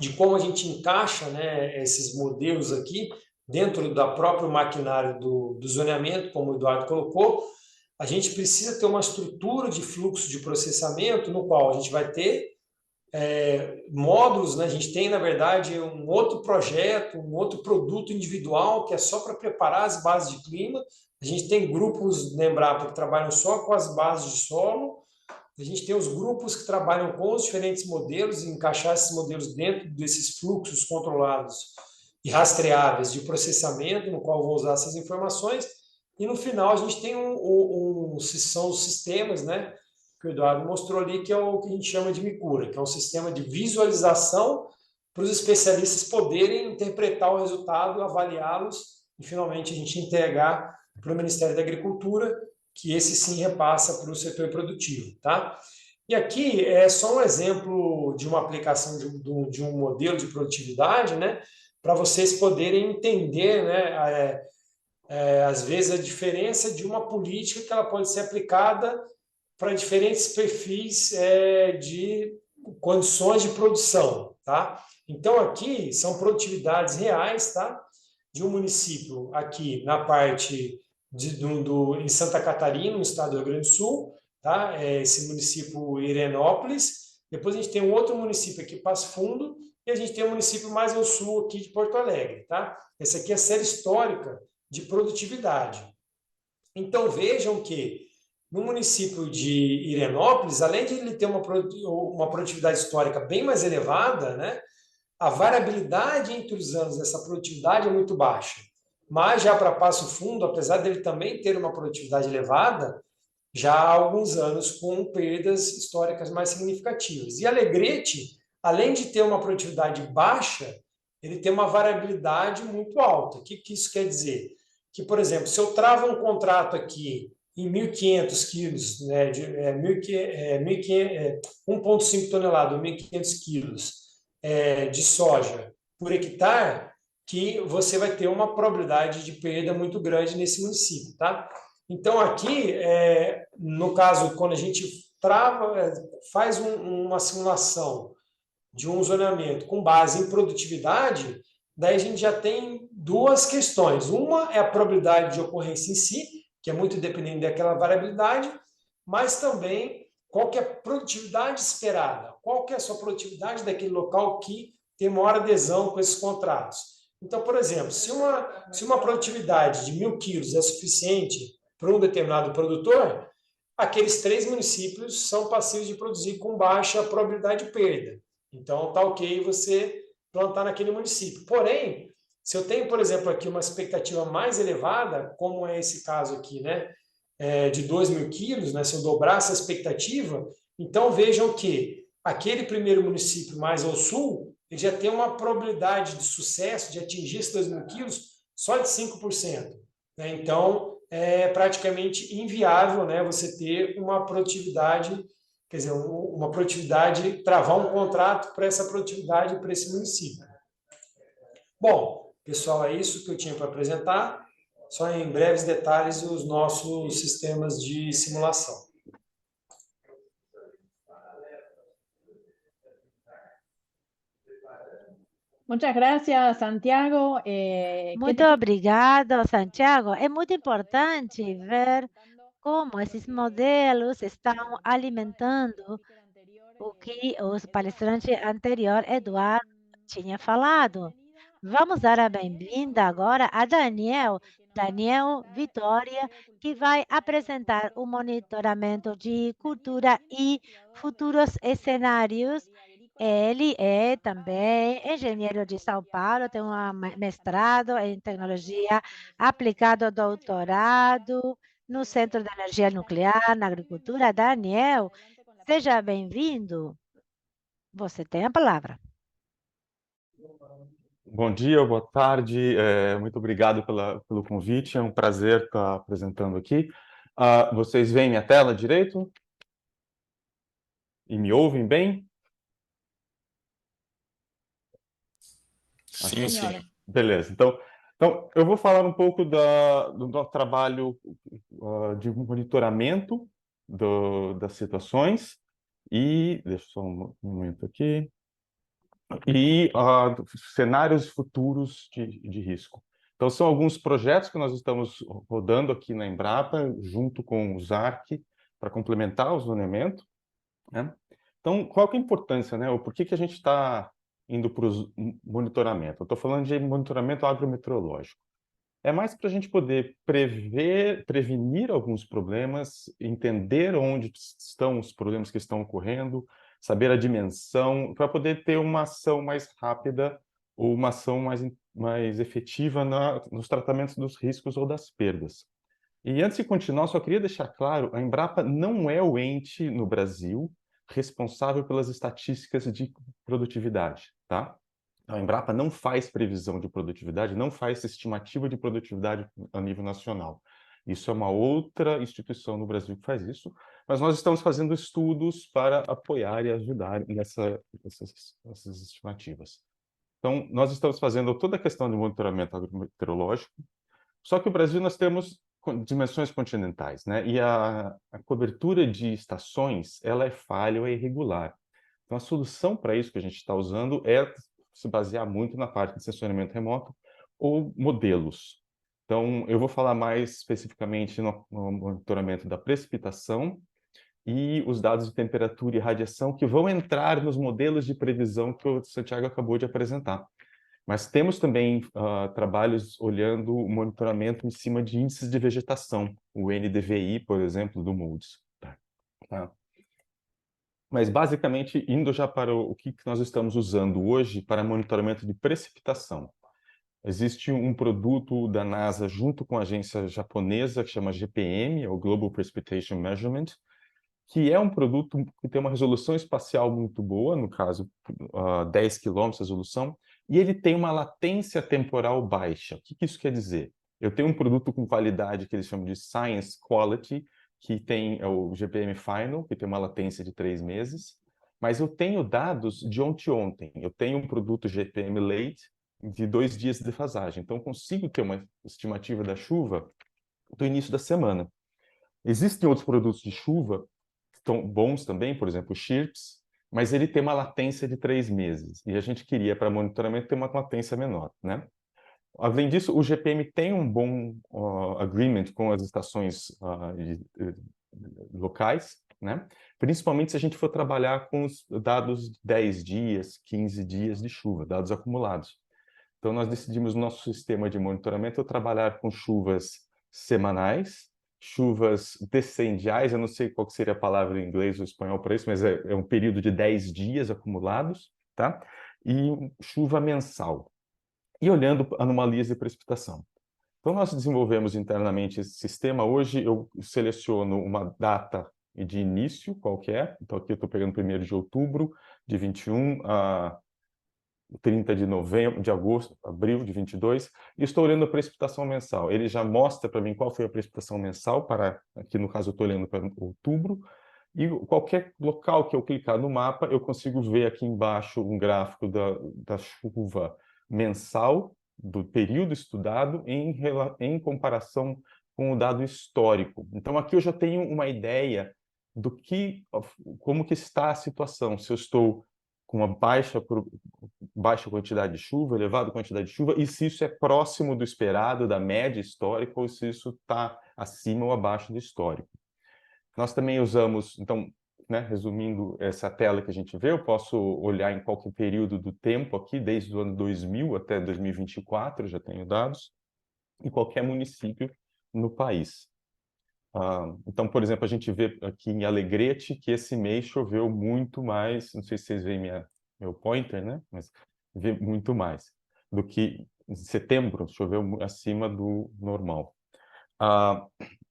de como a gente encaixa, né, esses modelos aqui dentro do próprio maquinário do zoneamento, como o Eduardo colocou, a gente precisa ter uma estrutura de fluxo de processamento no qual a gente vai ter módulos, né? A gente tem, na verdade, um outro projeto, um outro produto individual que é só para preparar as bases de clima. A gente tem grupos na Embrapa que trabalham só com as bases de solo. A gente tem os grupos que trabalham com os diferentes modelos e encaixar esses modelos dentro desses fluxos controlados e rastreáveis de processamento, no qual vou usar essas informações. E no final a gente tem são os sistemas, né, que o Eduardo mostrou ali, que é o que a gente chama de Micura, que é um sistema de visualização para os especialistas poderem interpretar o resultado, avaliá-los e finalmente a gente entregar para o Ministério da Agricultura, que esse sim repassa para o setor produtivo, tá? E aqui é só um exemplo de uma aplicação de um modelo de produtividade, né, para vocês poderem entender, né, às vezes, a diferença de uma política que ela pode ser aplicada para diferentes perfis de condições de produção, tá? Então, aqui são produtividades reais, tá? De um município aqui na parte em Santa Catarina, no estado do Rio Grande do Sul, tá? Esse município Irenópolis. Depois a gente tem um outro município aqui, Passo Fundo, e a gente tem um município mais ao sul aqui de Porto Alegre, tá? Essa aqui é a série histórica de produtividade. Então, vejam que no município de Irenópolis, além de ele ter uma produtividade histórica bem mais elevada, né, a variabilidade entre os anos dessa produtividade é muito baixa. Mas já para Passo Fundo, apesar dele também ter uma produtividade elevada, já há alguns anos com perdas históricas mais significativas. E Alegrete, além de ter uma produtividade baixa, ele tem uma variabilidade muito alta. O que isso quer dizer? Que, por exemplo, se eu travo um contrato aqui em 1.500 quilos, né, 1,5 tonelada, 1.500 quilos de soja por hectare, que você vai ter uma probabilidade de perda muito grande nesse município, tá? Então, aqui, no caso, quando a gente faz uma simulação de um zoneamento com base em produtividade, daí a gente já tem duas questões. Uma é a probabilidade de ocorrência em si, que é muito dependente daquela variabilidade, mas também qual que é a produtividade esperada, qual que é a sua produtividade daquele local que tem maior adesão com esses contratos. Então, por exemplo, se uma produtividade de 1.000 quilos é suficiente para um determinado produtor, aqueles 3 municípios são passíveis de produzir com baixa probabilidade de perda. Então, está ok você plantar naquele município. Porém, se eu tenho, por exemplo, aqui uma expectativa mais elevada, como é esse caso aqui, né, de 2.000 quilos, né, se eu dobrar essa expectativa, então vejam que aquele primeiro município mais ao sul, ele já tem uma probabilidade de sucesso de atingir esses 2.000 quilos só de 5%. Né? Então, é praticamente inviável, né, você ter uma produtividade, quer dizer, uma produtividade, travar um contrato para essa produtividade para esse município. Bom, pessoal, é isso que eu tinha para apresentar. Só em breves detalhes os nossos sistemas de simulação. Muchas gracias, Santiago. Muito obrigado, Santiago. É muito importante ver como esses modelos estão alimentando o que o palestrante anterior, Eduardo, tinha falado. Vamos dar a bem-vinda agora a Daniel Vitória, que vai apresentar o monitoramento de cultura e futuros cenários. Ele é também engenheiro de São Paulo, tem um mestrado em tecnologia aplicada, doutorado no Centro de Energia Nuclear, na Agricultura. Daniel, seja bem-vindo. Você tem a palavra. Bom dia, boa tarde, muito obrigado pelo convite, é um prazer estar apresentando aqui. Vocês veem minha tela direito? E me ouvem bem? Sim, sim. Beleza, então eu vou falar um pouco do nosso trabalho de monitoramento das situações e, deixa só um momento aqui, e cenários futuros de risco. Então, são alguns projetos que nós estamos rodando aqui na Embrapa, junto com o ZARC, para complementar o zoneamento, né? Então, qual que é a importância, né? Por que a gente está indo para o monitoramento? Eu estou falando de monitoramento agrometeorológico. É mais para a gente poder prevenir alguns problemas, entender onde estão os problemas que estão ocorrendo, saber a dimensão, para poder ter uma ação mais rápida ou uma ação mais efetiva nos tratamentos dos riscos ou das perdas. E antes de continuar, só queria deixar claro, a Embrapa não é o ente no Brasil responsável pelas estatísticas de produtividade, tá? A Embrapa não faz previsão de produtividade, não faz estimativa de produtividade a nível nacional. Isso é uma outra instituição no Brasil que faz isso. mas nós estamos fazendo estudos para apoiar e ajudar essas estimativas. Então, nós estamos fazendo toda a questão de monitoramento agrometeorológico, só que o Brasil nós temos dimensões continentais, né? E a cobertura de estações, ela é falha ou é irregular. Então, a solução para isso que a gente está usando é se basear muito na parte de sensoramento remoto ou modelos. Então, eu vou falar mais especificamente no monitoramento da precipitação e os dados de temperatura e radiação que vão entrar nos modelos de previsão que o Santiago acabou de apresentar. Mas temos também trabalhos olhando o monitoramento em cima de índices de vegetação, o NDVI, por exemplo, do Moody's. Tá. Mas, basicamente, indo já para o que nós estamos usando hoje para monitoramento de precipitação. Existe um produto da NASA junto com a agência japonesa que chama GPM, o Global Precipitation Measurement, que é um produto que tem uma resolução espacial muito boa, no caso, 10 km de resolução, e ele tem uma latência temporal baixa. O que isso quer dizer? Eu tenho um produto com qualidade que eles chamam de Science Quality, que tem o GPM Final, que tem uma latência de 3 meses, mas eu tenho dados de ontem. Eu tenho um produto GPM Late de 2 dias de defasagem. Então, eu consigo ter uma estimativa da chuva do início da semana. Existem outros produtos de chuva que estão bons também, por exemplo, o Chirps, mas ele tem uma latência de 3 meses. E a gente queria, para monitoramento, ter uma latência menor, né? Além disso, o GPM tem um bom agreement com as estações locais, né? Principalmente se a gente for trabalhar com os dados de 10 dias, 15 dias de chuva, dados acumulados. Então, nós decidimos no nosso sistema de monitoramento trabalhar com chuvas semanais, chuvas descendiais, eu não sei qual seria a palavra em inglês ou espanhol para isso, mas é um período de 10 dias acumulados, tá? E chuva mensal. E olhando anomalias de precipitação. Então, nós desenvolvemos internamente esse sistema. Hoje, eu seleciono uma data de início qualquer. Então, aqui eu estou pegando 1º de outubro de 21 a 30 de novembro, de agosto, abril de 22, e estou olhando a precipitação mensal. Ele já mostra para mim qual foi a precipitação mensal, aqui no caso eu estou olhando para outubro, e qualquer local que eu clicar no mapa, eu consigo ver aqui embaixo um gráfico da chuva mensal, do período estudado, em comparação com o dado histórico. Então, aqui eu já tenho uma ideia do como que está a situação, se eu estou com uma baixa quantidade de chuva, elevada quantidade de chuva, e se isso é próximo do esperado, da média histórica, ou se isso está acima ou abaixo do histórico. Nós também usamos, então, né, resumindo essa tela que a gente vê, eu posso olhar em qualquer período do tempo aqui, desde o ano 2000 até 2024, já tenho dados, em qualquer município no país. Então, por exemplo, a gente vê aqui em Alegrete que esse mês choveu muito mais, não sei se vocês veem meu pointer, né? Mas vê muito mais do que em setembro, choveu acima do normal.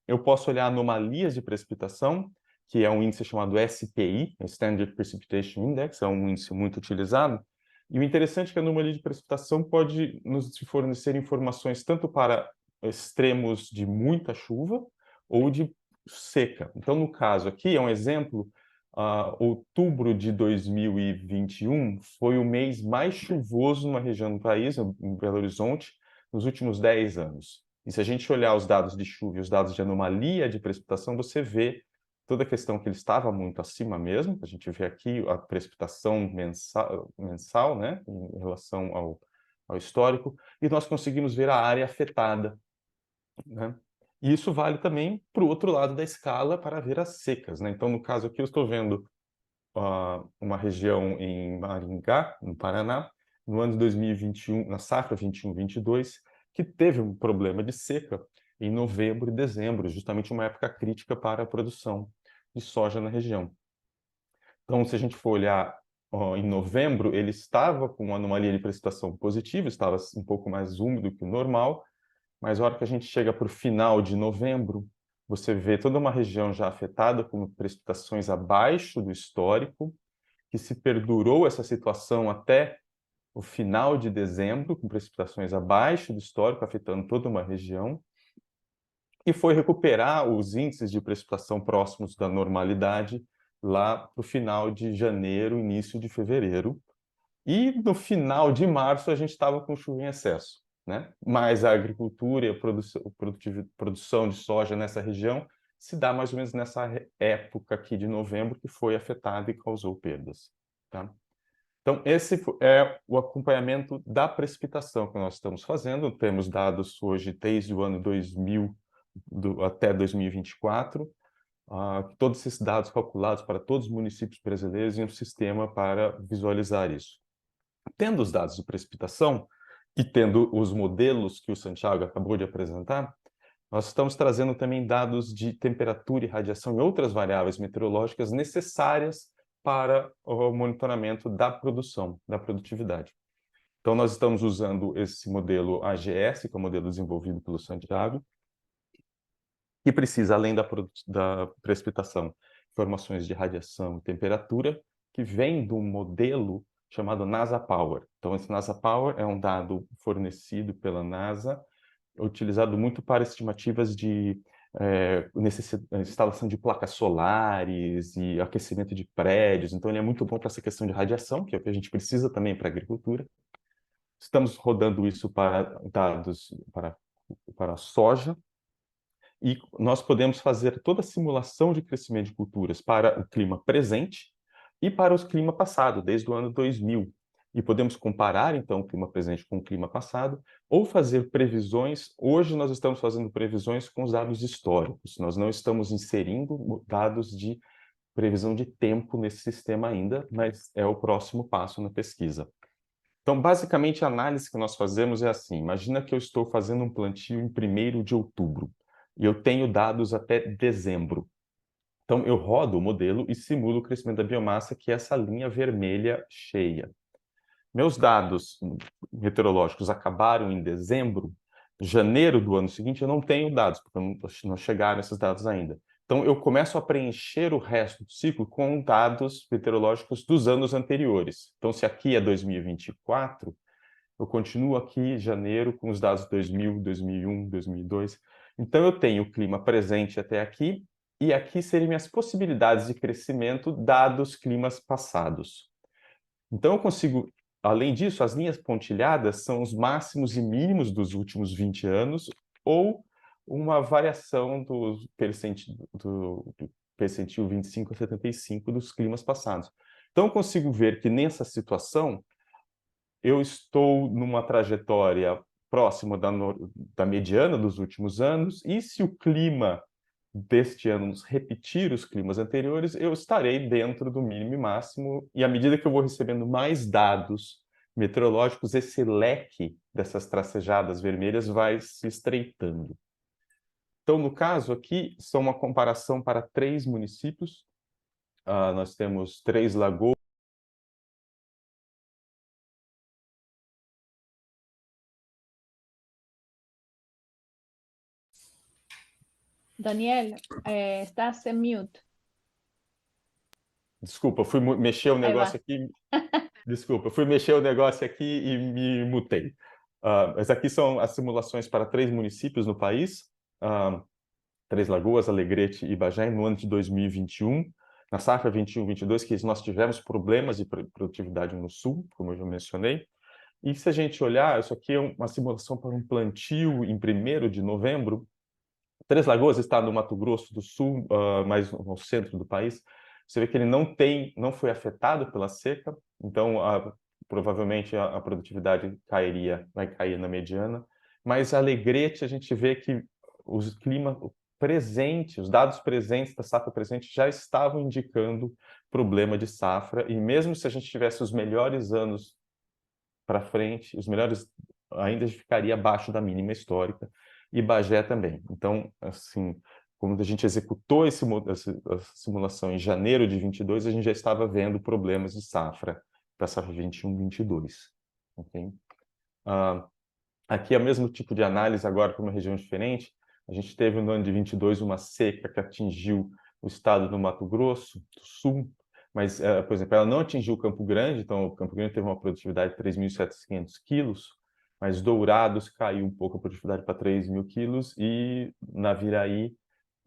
Eu posso olhar anomalias de precipitação, que é um índice chamado SPI, Standard Precipitation Index, é um índice muito utilizado. E o interessante é que a anomalia de precipitação pode nos fornecer informações tanto para extremos de muita chuva, ou de seca. Então, no caso aqui, é um exemplo, outubro de 2021 foi o mês mais chuvoso numa região do país, em Belo Horizonte, nos últimos 10 anos. E se a gente olhar os dados de chuva e os dados de anomalia de precipitação, você vê toda a questão que ele estava muito acima mesmo, a gente vê aqui a precipitação mensal, né, em relação ao histórico, e nós conseguimos ver a área afetada, né? E isso vale também para o outro lado da escala para ver as secas, né? Então, no caso aqui, eu estou vendo uma região em Maringá, no Paraná, no ano de 2021, na safra 21-22, que teve um problema de seca em novembro e dezembro, justamente uma época crítica para a produção de soja na região. Então, se a gente for olhar em novembro, ele estava com uma anomalia de precipitação positiva, estava um pouco mais úmido que o normal, mas a hora que a gente chega para o final de novembro, você vê toda uma região já afetada com precipitações abaixo do histórico, que se perdurou essa situação até o final de dezembro, com precipitações abaixo do histórico, afetando toda uma região. e foi recuperar os índices de precipitação próximos da normalidade lá para o final de janeiro, início de fevereiro. E no final de março a gente estava com chuva em excesso, né? Mas a agricultura e a produção de soja nessa região se dá mais ou menos nessa época aqui de novembro, que foi afetada e causou perdas, tá? Então, esse é o acompanhamento da precipitação que nós estamos fazendo. Temos dados hoje desde o ano 2000 até 2024, todos esses dados calculados para todos os municípios brasileiros em um sistema para visualizar isso. Tendo os dados de precipitação e tendo os modelos que o Santiago acabou de apresentar, nós estamos trazendo também dados de temperatura e radiação e outras variáveis meteorológicas necessárias para o monitoramento da produção, da produtividade. Então, nós estamos usando esse modelo AGS, que é o modelo desenvolvido pelo Santiago, que precisa, além da precipitação, informações de radiação e temperatura, que vem do modelo chamado NASA Power. Então, esse NASA Power é um dado fornecido pela NASA, utilizado muito para estimativas de instalação de placas solares e aquecimento de prédios. Então, ele é muito bom para essa questão de radiação, que é o que a gente precisa também para a agricultura. Estamos rodando isso para dados para soja, e nós podemos fazer toda a simulação de crescimento de culturas para o clima presente e para o clima passado, desde o ano 2000. E podemos comparar, então, o clima presente com o clima passado, ou fazer previsões. Hoje nós estamos fazendo previsões com os dados históricos. Nós não estamos inserindo dados de previsão de tempo nesse sistema ainda, mas é o próximo passo na pesquisa. Então, basicamente, a análise que nós fazemos é assim. Imagina que eu estou fazendo um plantio em 1º de outubro e eu tenho dados até dezembro. Então, eu rodo o modelo e simulo o crescimento da biomassa, que é essa linha vermelha cheia. Meus dados meteorológicos acabaram em dezembro, janeiro do ano seguinte eu não tenho dados, porque não chegaram esses dados ainda. Então, eu começo a preencher o resto do ciclo com dados meteorológicos dos anos anteriores. Então, se aqui é 2024, eu continuo aqui em janeiro com os dados 2000, 2001, 2002. Então, eu tenho o clima presente até aqui, e aqui seriam minhas possibilidades de crescimento dados climas passados. Então, eu consigo, além disso, as linhas pontilhadas são os máximos e mínimos dos últimos 20 anos, ou uma variação do percentil 25 a 75 dos climas passados. Então, eu consigo ver que nessa situação, eu estou numa trajetória próxima da mediana dos últimos anos, e se o clima deste ano repetir os climas anteriores, eu estarei dentro do mínimo e máximo, e à medida que eu vou recebendo mais dados meteorológicos, esse leque dessas tracejadas vermelhas vai se estreitando. Então, no caso aqui, são uma comparação para 3 municípios. Nós temos 3 lagoas. Daniel, estás en mute. Desculpa, fui mexer o negócio aqui. Desculpa, fui mexer o negócio aqui e me mutei. Mas aqui são as simulações para 3 municípios no país. Três Lagoas, Alegrete e Bagé, no ano de 2021. Na safra 21-22, que nós tivemos problemas de produtividade no sul, como eu já mencionei. E se a gente olhar, isso aqui é uma simulação para um plantio em 1º de novembro. Três Lagoas está no Mato Grosso do Sul, mais no centro do país. Você vê que ele não foi afetado pela seca, então provavelmente a produtividade vai cair na mediana. Mas Alegrete, a gente vê que os climas presentes, os dados presentes da safra presente já estavam indicando problema de safra, e mesmo se a gente tivesse os melhores anos para frente, os melhores ainda ficaria abaixo da mínima histórica, e Bagé também. Então, assim, quando a gente executou essa simulação em janeiro de 22, a gente já estava vendo problemas de safra para a safra 21-22. Okay? Aqui é o mesmo tipo de análise, agora para uma região diferente. A gente teve no ano de 22 uma seca que atingiu o estado do Mato Grosso do Sul, mas, por exemplo, ela não atingiu Campo Grande, então o Campo Grande teve uma produtividade de 3.700 quilos, mas Dourados caiu um pouco a produtividade para 3.000 quilos, e Naviraí,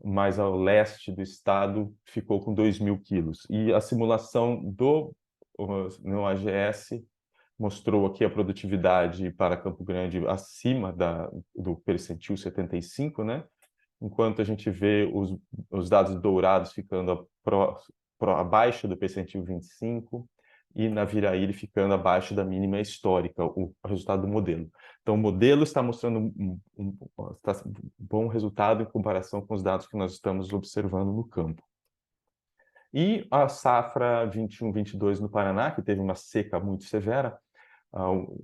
mais ao leste do estado, ficou com 2.000 quilos. E a simulação no AGS mostrou aqui a produtividade para Campo Grande acima do percentil 75, né? Enquanto a gente vê os dados dourados ficando abaixo do percentil 25 e Naviraí ele ficando abaixo da mínima histórica, o resultado do modelo. Então, o modelo está mostrando um bom resultado em comparação com os dados que nós estamos observando no campo. E a safra 21-22 no Paraná, que teve uma seca muito severa,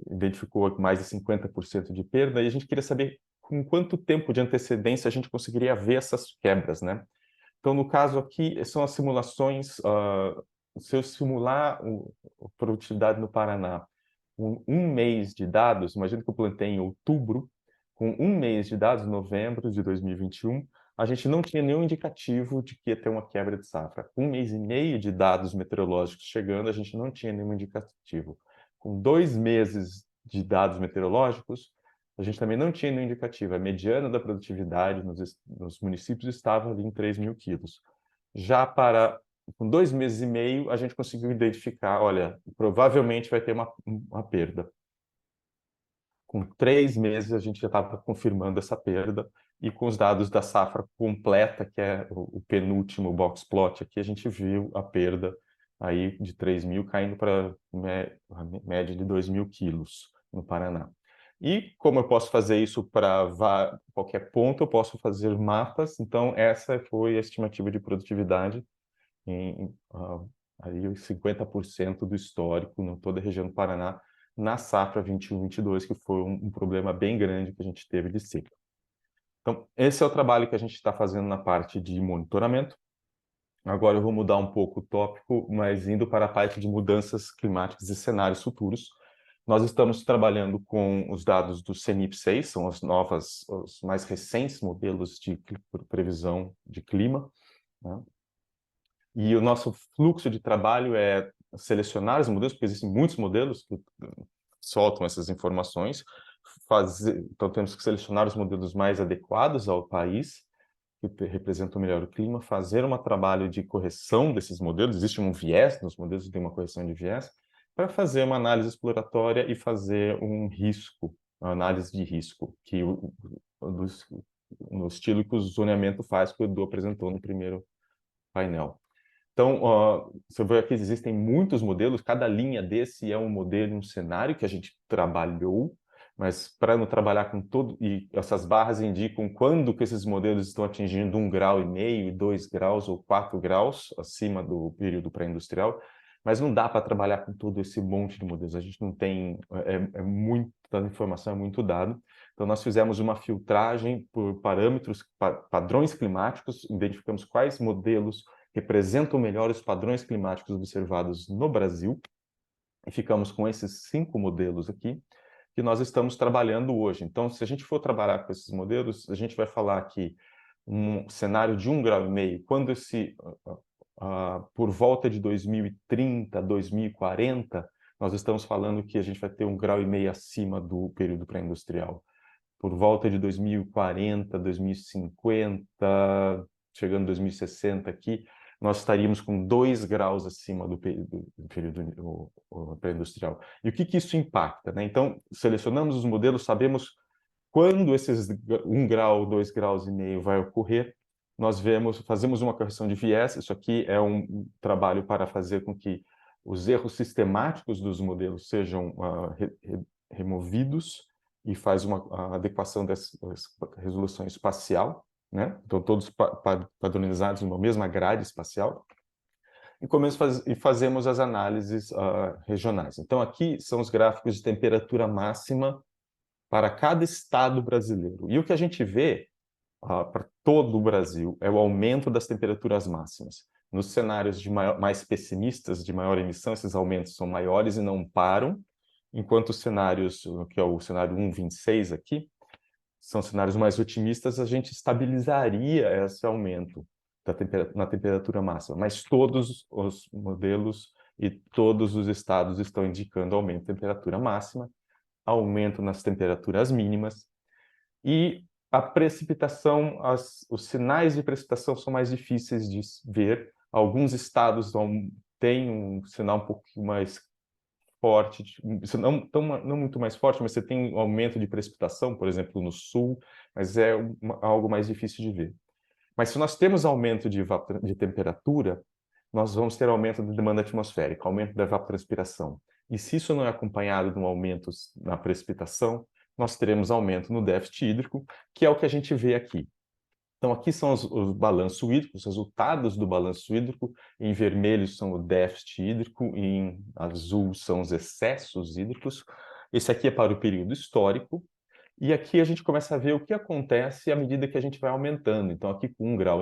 identificou mais de 50% de perda, e a gente queria saber com quanto tempo de antecedência a gente conseguiria ver essas quebras, né? Então, no caso aqui, são as simulações, se eu simular a produtividade no Paraná com um mês de dados, imagina que eu plantei em outubro, com um mês de dados, novembro de 2021, a gente não tinha nenhum indicativo de que ia ter uma quebra de safra. Um mês e meio de dados meteorológicos chegando, a gente não tinha nenhum indicativo. Com 2 meses de dados meteorológicos, a gente também não tinha nenhum indicativo. A mediana da produtividade nos municípios estava ali em 3.000 quilos. Já com 2 meses e meio, a gente conseguiu identificar, olha, provavelmente vai ter uma perda. Com 3 meses, a gente já estava confirmando essa perda, e com os dados da safra completa, que é o penúltimo box plot aqui, a gente viu a perda aí de 3.000 caindo para a média de 2.000 quilos no Paraná. E como eu posso fazer isso para qualquer ponto, eu posso fazer mapas. Então, essa foi a estimativa de produtividade aí 50% do histórico em toda a região do Paraná, na safra 21-22, que foi um problema bem grande que a gente teve de seca. Então, esse é o trabalho que a gente está fazendo na parte de monitoramento. Agora eu vou mudar um pouco o tópico, mas indo para a parte de mudanças climáticas e cenários futuros. Nós estamos trabalhando com os dados do CENIP6, são os mais recentes modelos de previsão de clima, né? E o nosso fluxo de trabalho é selecionar os modelos, porque existem muitos modelos que soltam essas informações. Então, temos que selecionar os modelos mais adequados ao país, que representam melhor o clima, fazer um trabalho de correção desses modelos. Existe um viés nos modelos, tem uma correção de viés, para fazer uma análise exploratória e fazer uma análise de risco, que no estilo que o zoneamento faz, que o Edu apresentou no primeiro painel. Então, você vê aqui, existem muitos modelos, cada linha desse é um modelo, um cenário que a gente trabalhou, mas para não trabalhar com todo, e essas barras indicam quando que esses modelos estão atingindo 1,5 grau, 2 graus ou 4 graus acima do período pré-industrial, mas não dá para trabalhar com todo esse monte de modelos, a gente não tem, muita informação, é muito dado. Então, nós fizemos uma filtragem por parâmetros, padrões climáticos, identificamos quais modelos representam melhor os padrões climáticos observados no Brasil, e ficamos com esses 5 modelos aqui, que nós estamos trabalhando hoje. Então, se a gente for trabalhar com esses modelos, a gente vai falar que um cenário de 1,5 grau, quando por volta de 2030, 2040, nós estamos falando que a gente vai ter 1,5 grau acima do período pré-industrial. Por volta de 2040, 2050, chegando 2060 aqui, nós estaríamos com 2 graus acima do período pré-industrial. E o que isso impacta, né? Então, selecionamos os modelos, sabemos quando esses 1 grau, 2 graus e meio vai ocorrer, nós fazemos uma correção de viés. Isso aqui é um trabalho para fazer com que os erros sistemáticos dos modelos sejam removidos, e faz uma adequação da resolução espacial, né? Então, todos padronizados numa mesma grade espacial. E fazemos as análises regionais. Então, aqui são os gráficos de temperatura máxima para cada estado brasileiro. E o que a gente vê para todo o Brasil é o aumento das temperaturas máximas. Nos cenários mais pessimistas, de maior emissão, esses aumentos são maiores e não param, enquanto os cenários, que é o cenário 1,26 aqui, são cenários mais otimistas, a gente estabilizaria esse aumento na temperatura máxima. Mas todos os modelos e todos os estados estão indicando aumento da temperatura máxima, aumento nas temperaturas mínimas, e a precipitação, os sinais de precipitação são mais difíceis de ver. Alguns estados têm um sinal um pouquinho mais forte, não muito mais forte, mas você tem um aumento de precipitação, por exemplo, no sul, mas é algo mais difícil de ver. Mas se nós temos aumento de temperatura, nós vamos ter aumento da demanda atmosférica, aumento da evapotranspiração. E se isso não é acompanhado de um aumento na precipitação, nós teremos aumento no déficit hídrico, que é o que a gente vê aqui. Então, aqui são os balanços hídricos, os resultados do balanço hídrico. Em vermelho são o déficit hídrico, em azul são os excessos hídricos. Esse aqui é para o período histórico. E aqui a gente começa a ver o que acontece à medida que a gente vai aumentando. Então, aqui com 1,5 grau,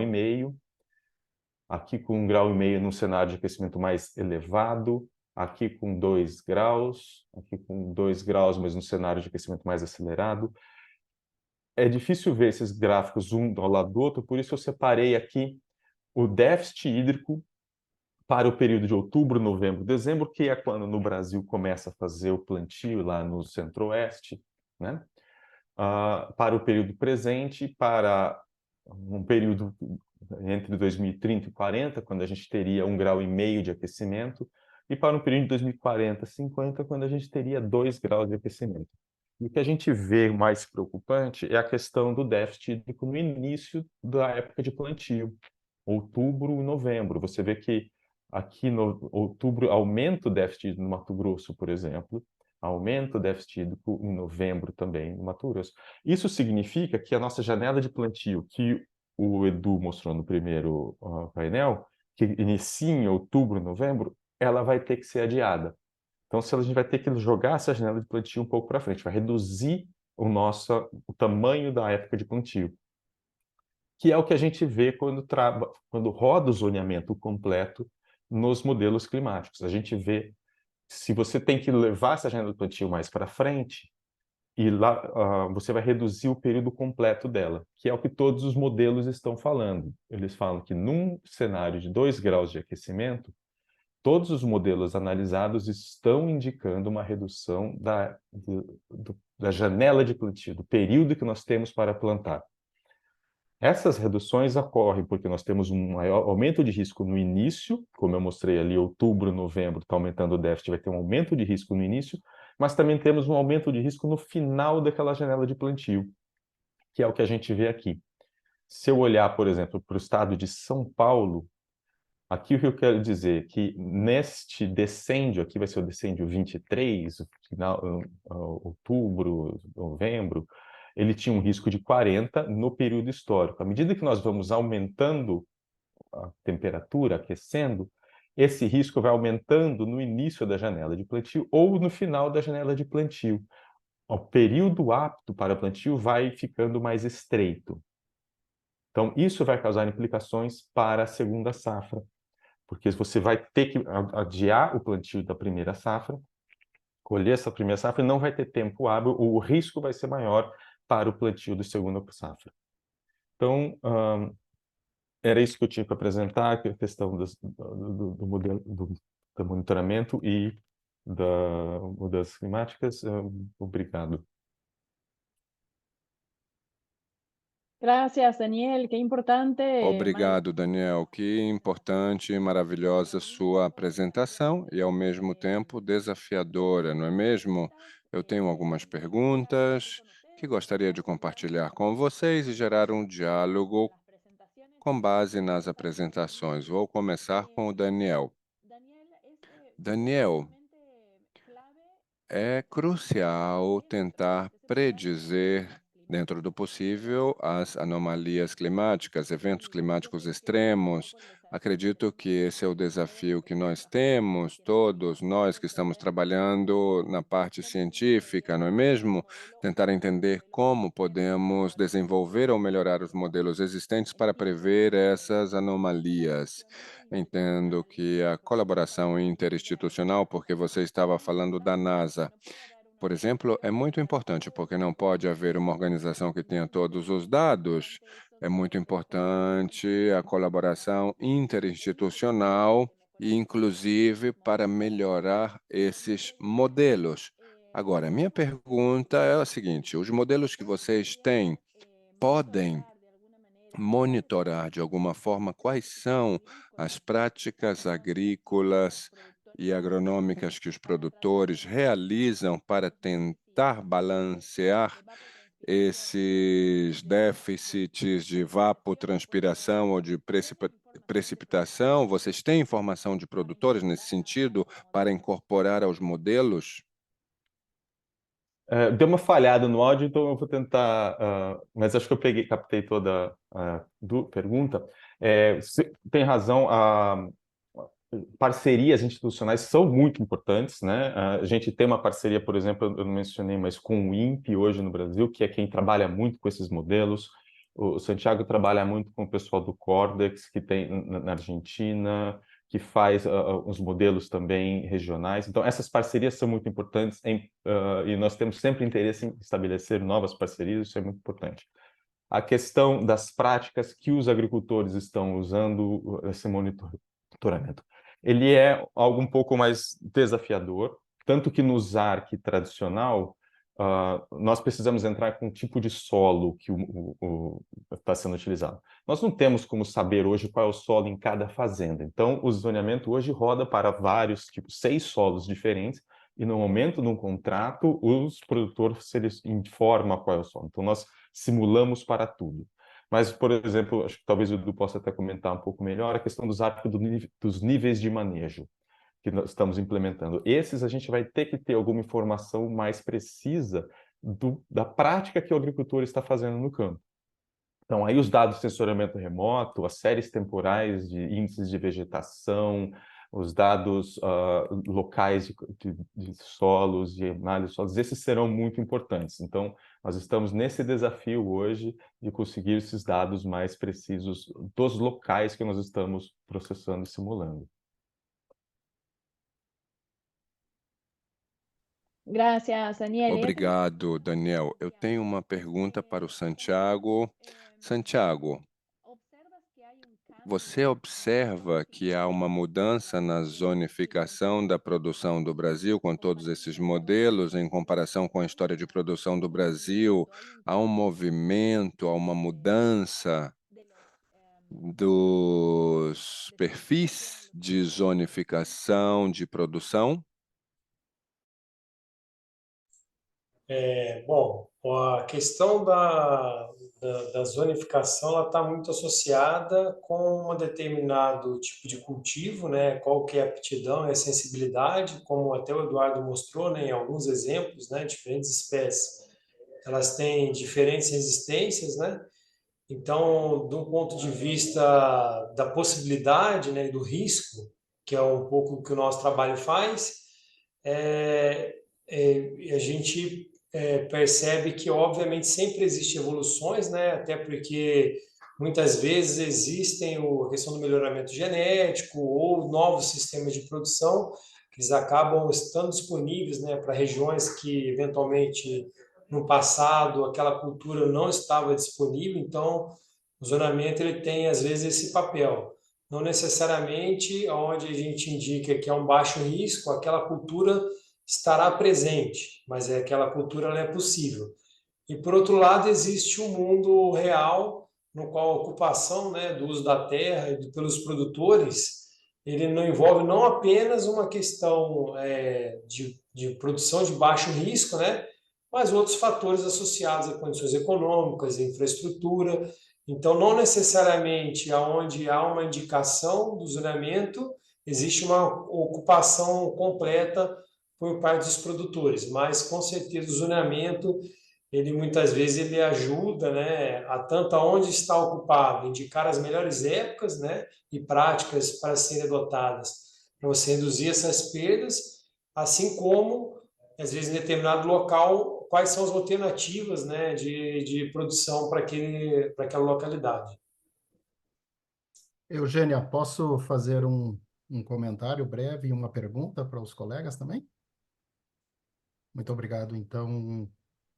aqui com 1,5 grau num cenário de aquecimento mais elevado, aqui com 2 graus, aqui com 2 graus, mas num cenário de aquecimento mais acelerado. É difícil ver esses gráficos um ao lado do outro, por isso eu separei aqui o déficit hídrico para o período de outubro, novembro, dezembro, que é quando no Brasil começa a fazer o plantio lá no centro-oeste, né? Para o período presente, para um período entre 2030 e 40, quando a gente teria 1,5 grau de aquecimento, e para um período de 2040 e 50, quando a gente teria 2 graus de aquecimento. E o que a gente vê mais preocupante é a questão do déficit hídrico no início da época de plantio, outubro e novembro. Você vê que aqui no outubro aumenta o déficit hídrico no Mato Grosso, por exemplo, aumenta o déficit hídrico em novembro também no Mato Grosso. Isso significa que a nossa janela de plantio, que o Edu mostrou no primeiro painel, que inicia em outubro, novembro, ela vai ter que ser adiada. Então, a gente vai ter que jogar essa janela de plantio um pouco para frente, vai reduzir o tamanho da época de plantio, que é o que a gente vê quando roda o zoneamento completo nos modelos climáticos. A gente vê, se você tem que levar essa janela de plantio mais para frente, e lá você vai reduzir o período completo dela, que é o que todos os modelos estão falando. Eles falam que num cenário de 2 graus de aquecimento, todos os modelos analisados estão indicando uma redução da janela de plantio, do período que nós temos para plantar. Essas reduções ocorrem porque nós temos um maior aumento de risco no início, como eu mostrei ali, outubro, novembro, está aumentando o déficit, vai ter um aumento de risco no início, mas também temos um aumento de risco no final daquela janela de plantio, que é o que a gente vê aqui. Se eu olhar, por exemplo, para o estado de São Paulo, aqui o que eu quero dizer é que neste decêndio, aqui vai ser o decêndio 23, final, outubro, novembro, ele tinha um risco de 40 no período histórico. À medida que nós vamos aumentando a temperatura, aquecendo, esse risco vai aumentando no início da janela de plantio ou no final da janela de plantio. O período apto para plantio vai ficando mais estreito. Então, isso vai causar implicações para a segunda safra, porque você vai ter que adiar o plantio da primeira safra, colher essa primeira safra e não vai ter tempo hábil, o risco vai ser maior para o plantio da segunda safra. Então, era isso que eu tinha para apresentar, a questão do modelo do monitoramento e das mudanças climáticas. Obrigado. Gracias, Daniel. Qué importante. Obrigado, Daniel. Que importante e maravilhosa sua apresentação e, ao mesmo tempo, desafiadora, não é mesmo? Eu tenho algumas perguntas que gostaria de compartilhar com vocês e gerar um diálogo com base nas apresentações. Vou começar com o Daniel. Daniel, é crucial tentar predizer, dentro do possível, as anomalias climáticas, eventos climáticos extremos. Acredito que esse é o desafio que nós temos, todos nós que estamos trabalhando na parte científica, não é mesmo? Tentar entender como podemos desenvolver ou melhorar os modelos existentes para prever essas anomalias. Entendo que a colaboração interinstitucional, porque você estava falando da NASA, por exemplo, é muito importante, porque não pode haver uma organização que tenha todos os dados. É muito importante a colaboração interinstitucional e, inclusive, para melhorar esses modelos. Agora, minha pergunta é a seguinte: os modelos que vocês têm podem monitorar de alguma forma quais são as práticas agrícolas e agronômicas que os produtores realizam para tentar balancear esses déficits de evapotranspiração ou de precipitação? Vocês têm informação de produtores nesse sentido para incorporar aos modelos? Deu uma falhada no áudio, então eu vou tentar, mas acho que eu captei toda a pergunta. Você tem razão, parcerias institucionais são muito importantes, né? A gente tem uma parceria, por exemplo, eu não mencionei, mas com o INPE hoje no Brasil, que é quem trabalha muito com esses modelos. O Santiago trabalha muito com o pessoal do Cordex, que tem na Argentina, que faz os modelos também regionais. Então, essas parcerias são muito importantes e nós temos sempre interesse em estabelecer novas parcerias, isso é muito importante. A questão das práticas que os agricultores estão usando esse monitoramento. Ele é algo um pouco mais desafiador, tanto que no ZARC tradicional, nós precisamos entrar com o tipo de solo que está sendo utilizado. Nós não temos como saber hoje qual é o solo em cada fazenda. Então, o zoneamento hoje roda para vários tipos, 6 solos diferentes, e no momento de um contrato, os produtores eles informam qual é o solo. Então, nós simulamos para tudo. Mas, por exemplo, acho que talvez o Edu possa até comentar um pouco melhor a questão dos níveis de manejo que nós estamos implementando. Esses a gente vai ter que ter alguma informação mais precisa da prática que o agricultor está fazendo no campo. Então, aí os dados de sensoriamento remoto, as séries temporais de índices de vegetação, os dados locais de solos, de análise de solos, esses serão muito importantes. Então, nós estamos nesse desafio hoje de conseguir esses dados mais precisos dos locais que nós estamos processando e simulando. Gracias, Daniel. Obrigado, Daniel. Eu tenho uma pergunta para o Santiago. Santiago, você observa que há uma mudança na zonificação da produção do Brasil com todos esses modelos, em comparação com a história de produção do Brasil? Há um movimento, há uma mudança dos perfis de zonificação de produção? Bom, a questão da zonificação está muito associada com um determinado tipo de cultivo, né? Qual que é a aptidão e a sensibilidade, como até o Eduardo mostrou, né, em alguns exemplos, né? Diferentes espécies, elas têm diferentes resistências, né? Então, do ponto de vista da possibilidade, né, e do risco, que é um pouco o que o nosso trabalho faz, a gente percebe que, obviamente, sempre existem evoluções, né? Até porque muitas vezes existem a questão do melhoramento genético ou novos sistemas de produção que eles acabam estando disponíveis, né, para regiões que, eventualmente, no passado, aquela cultura não estava disponível. Então, o zonamento ele tem, às vezes, esse papel. Não necessariamente onde a gente indica que é um baixo risco, aquela cultura estará presente, mas aquela cultura ela é possível. E, por outro lado, existe um mundo real no qual a ocupação, né, do uso da terra e pelos produtores, ele não envolve não apenas uma questão de produção de baixo risco, né, mas outros fatores associados a condições econômicas, infraestrutura. Então, não necessariamente aonde há uma indicação do zonamento, existe uma ocupação completa por parte dos produtores, mas com certeza o zonamento ele muitas vezes ele ajuda, né, a tanto aonde está ocupado, indicar as melhores épocas, né, e práticas para serem adotadas para você reduzir essas perdas, assim como às vezes em determinado local quais são as alternativas, né, de produção para aquela localidade. Eugênia, posso fazer um comentário breve e uma pergunta para os colegas também? Muito obrigado. Então,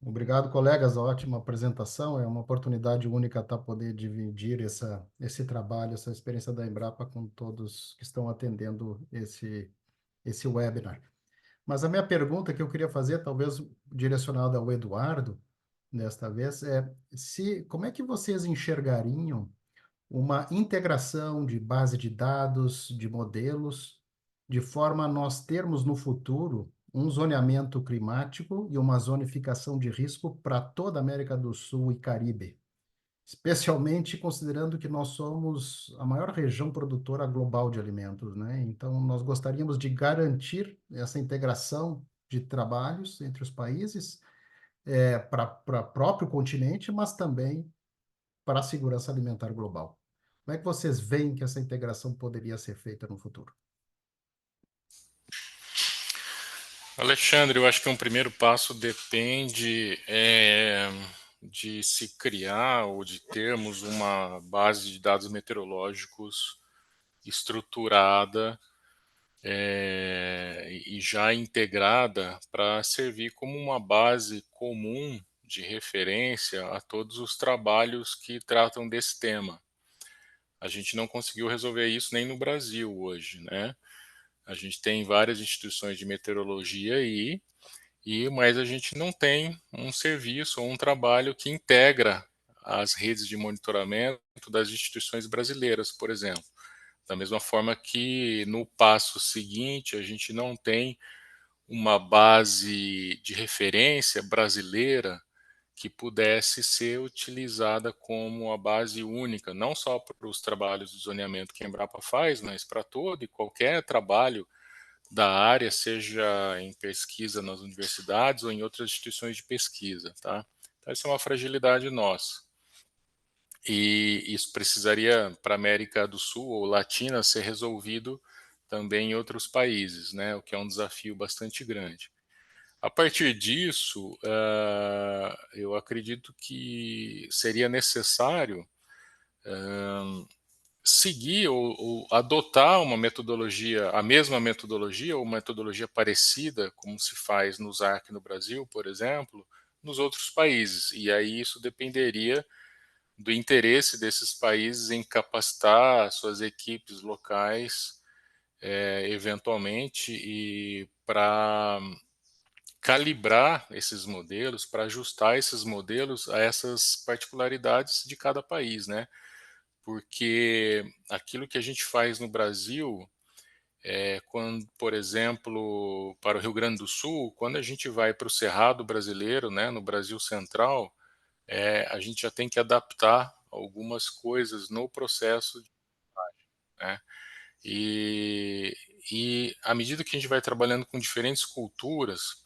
obrigado, colegas. Ótima apresentação. É uma oportunidade única estar poder dividir esse trabalho, essa experiência da Embrapa com todos que estão atendendo esse webinar. Mas a minha pergunta que eu queria fazer, talvez direcionada ao Eduardo, desta vez. Como é que vocês enxergariam uma integração de base de dados, de modelos, de forma a nós termos no futuro um zoneamento climático e uma zonificação de risco para toda a América do Sul e Caribe, especialmente considerando que nós somos a maior região produtora global de alimentos, né? Então, nós gostaríamos de garantir essa integração de trabalhos entre os países, para o próprio continente, mas também para a segurança alimentar global. Como é que vocês veem que essa integração poderia ser feita no futuro? Alexandre, eu acho que um primeiro passo depende de se criar ou de termos uma base de dados meteorológicos estruturada e já integrada para servir como uma base comum de referência a todos os trabalhos que tratam desse tema. A gente não conseguiu resolver isso nem no Brasil hoje, né? A gente tem várias instituições de meteorologia aí, mas a gente não tem um serviço ou um trabalho que integra as redes de monitoramento das instituições brasileiras, por exemplo. Da mesma forma que no passo seguinte a gente não tem uma base de referência brasileira que pudesse ser utilizada como a base única, não só para os trabalhos de zoneamento que a Embrapa faz, mas para todo e qualquer trabalho da área, seja em pesquisa nas universidades ou em outras instituições de pesquisa, tá? Então, essa é uma fragilidade nossa. E isso precisaria, para a América do Sul ou Latina, ser resolvido também em outros países, né? O que é um desafio bastante grande. A partir disso, eu acredito que seria necessário seguir ou adotar uma metodologia, a mesma metodologia ou metodologia parecida, como se faz no ZARC no Brasil, por exemplo, nos outros países. E aí isso dependeria do interesse desses países em capacitar suas equipes locais, eventualmente, e para calibrar esses modelos, para ajustar esses modelos a essas particularidades de cada país, né? Porque aquilo que a gente faz no Brasil, quando, por exemplo, para o Rio Grande do Sul, quando a gente vai para o Cerrado brasileiro, né, no Brasil Central, a gente já tem que adaptar algumas coisas no processo, né? E, e à medida que a gente vai trabalhando com diferentes culturas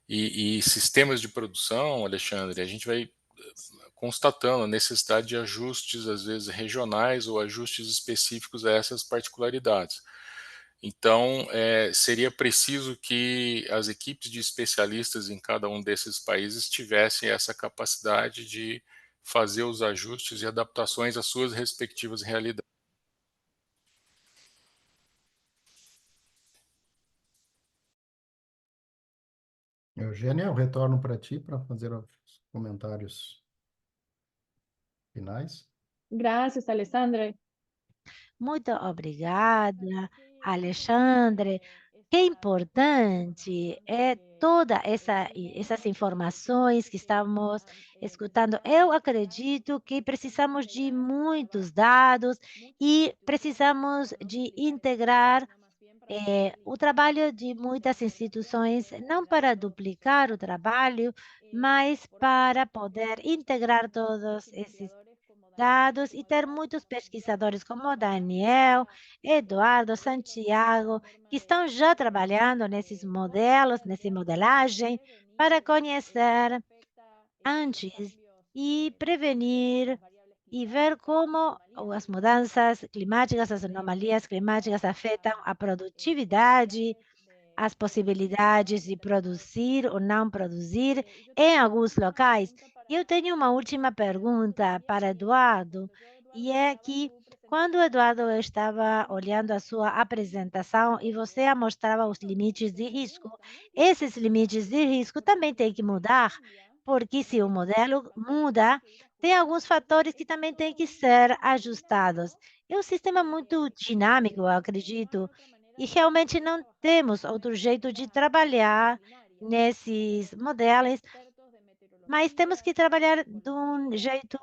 e sistemas de produção, Alexandre, a gente vai constatando a necessidade de ajustes, às vezes regionais ou ajustes específicos a essas particularidades. Então, seria preciso que as equipes de especialistas em cada um desses países tivessem essa capacidade de fazer os ajustes e adaptações às suas respectivas realidades. Eugênia, eu retorno para ti para fazer os comentários finais. Gracias, Alessandra. Muito obrigada, Alexandre. Que importante é toda essas informações que estamos escutando. Eu acredito que precisamos de muitos dados e precisamos de integrar o trabalho de muitas instituições, não para duplicar o trabalho, mas para poder integrar todos esses dados e ter muitos pesquisadores como Daniel, Eduardo, Santiago, que estão já trabalhando nesses modelos, nessa modelagem, para conhecer antes e prevenir e ver como as mudanças climáticas, as anomalias climáticas afetam a produtividade, as possibilidades de produzir ou não produzir em alguns locais. Eu tenho uma última pergunta para Eduardo, e é que quando o Eduardo estava olhando a sua apresentação e você mostrava os limites de risco, esses limites de risco também têm que mudar, porque se o modelo muda, tem alguns fatores que também têm que ser ajustados. É um sistema muito dinâmico, eu acredito, e realmente não temos outro jeito de trabalhar nesses modelos mas temos que trabalhar de um jeito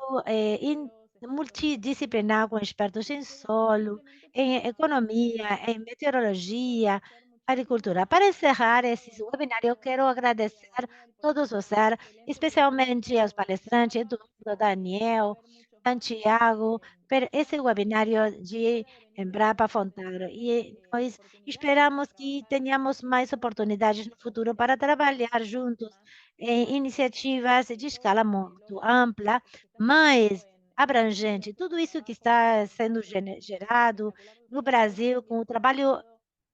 multidisciplinar, com expertos em solo, em economia, em meteorologia, agricultura. Para encerrar esse webinar, eu quero agradecer todos vocês, especialmente aos palestrantes, Eduardo, Daniel, Santiago, por esse webinário de Embrapa Fontagro. E nós esperamos que tenhamos mais oportunidades no futuro para trabalhar juntos em iniciativas de escala muito ampla, mas abrangente. Tudo isso que está sendo gerado no Brasil, com o trabalho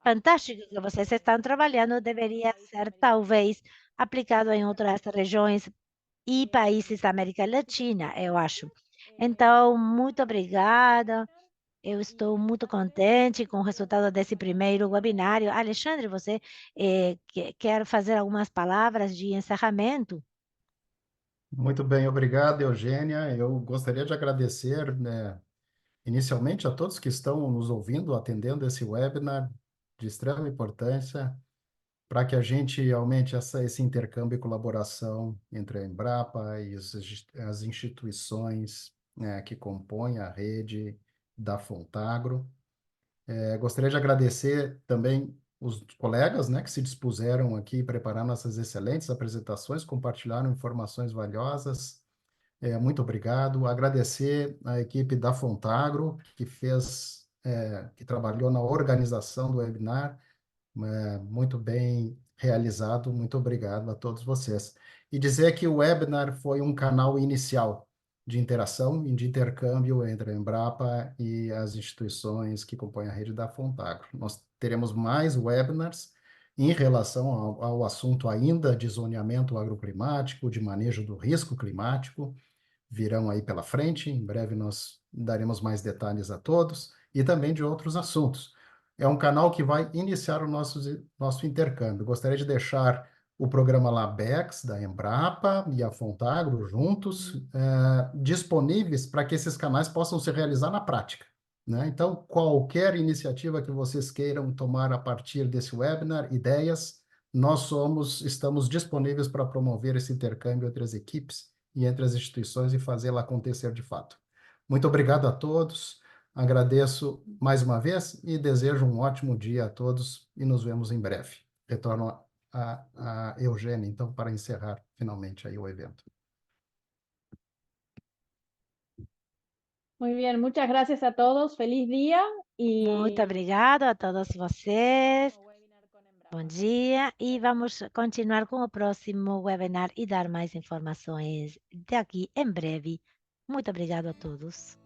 fantástico que vocês estão trabalhando, deveria ser, talvez, aplicado em outras regiões e países da América Latina, eu acho. Então, muito obrigada. Eu estou muito contente com o resultado desse primeiro webinário. Alexandre, você quer fazer algumas palavras de encerramento? Muito bem, obrigado, Eugênia. Eu gostaria de agradecer, inicialmente a todos que estão nos ouvindo, atendendo esse webinar de extrema importância para que a gente aumente esse intercâmbio e colaboração entre a Embrapa e as instituições, que compõem a rede da Fontagro. Gostaria de agradecer também os colegas, que se dispuseram aqui a preparar nossas excelentes apresentações, compartilharam informações valiosas. Muito obrigado. Agradecer a equipe da Fontagro, que trabalhou na organização do webinar, muito bem realizado. Muito obrigado a todos vocês. E dizer que o webinar foi um canal inicial de interação e de intercâmbio entre a Embrapa e as instituições que compõem a rede da Fontagro. Nós teremos mais webinars em relação ao assunto ainda de zoneamento agroclimático, de manejo do risco climático, virão aí pela frente. Em breve nós daremos mais detalhes a todos e também de outros assuntos. É um canal que vai iniciar o nosso intercâmbio. Gostaria de deixar o programa LabEx da Embrapa e a Fontagro juntos, disponíveis para que esses canais possam se realizar na prática, né? Então, qualquer iniciativa que vocês queiram tomar a partir desse webinar, ideias, estamos disponíveis para promover esse intercâmbio entre as equipes e entre as instituições e fazê-la acontecer de fato. Muito obrigado a todos, agradeço mais uma vez e desejo um ótimo dia a todos e nos vemos em breve. Retorno a Eugênia, então, para encerrar finalmente aí o evento. Muy bien, muchas gracias a todos. Feliz día y Muito obrigado a todos vocês. Bom dia e vamos continuar com o próximo webinar e dar mais informações daqui em breve. Muito obrigado a todos.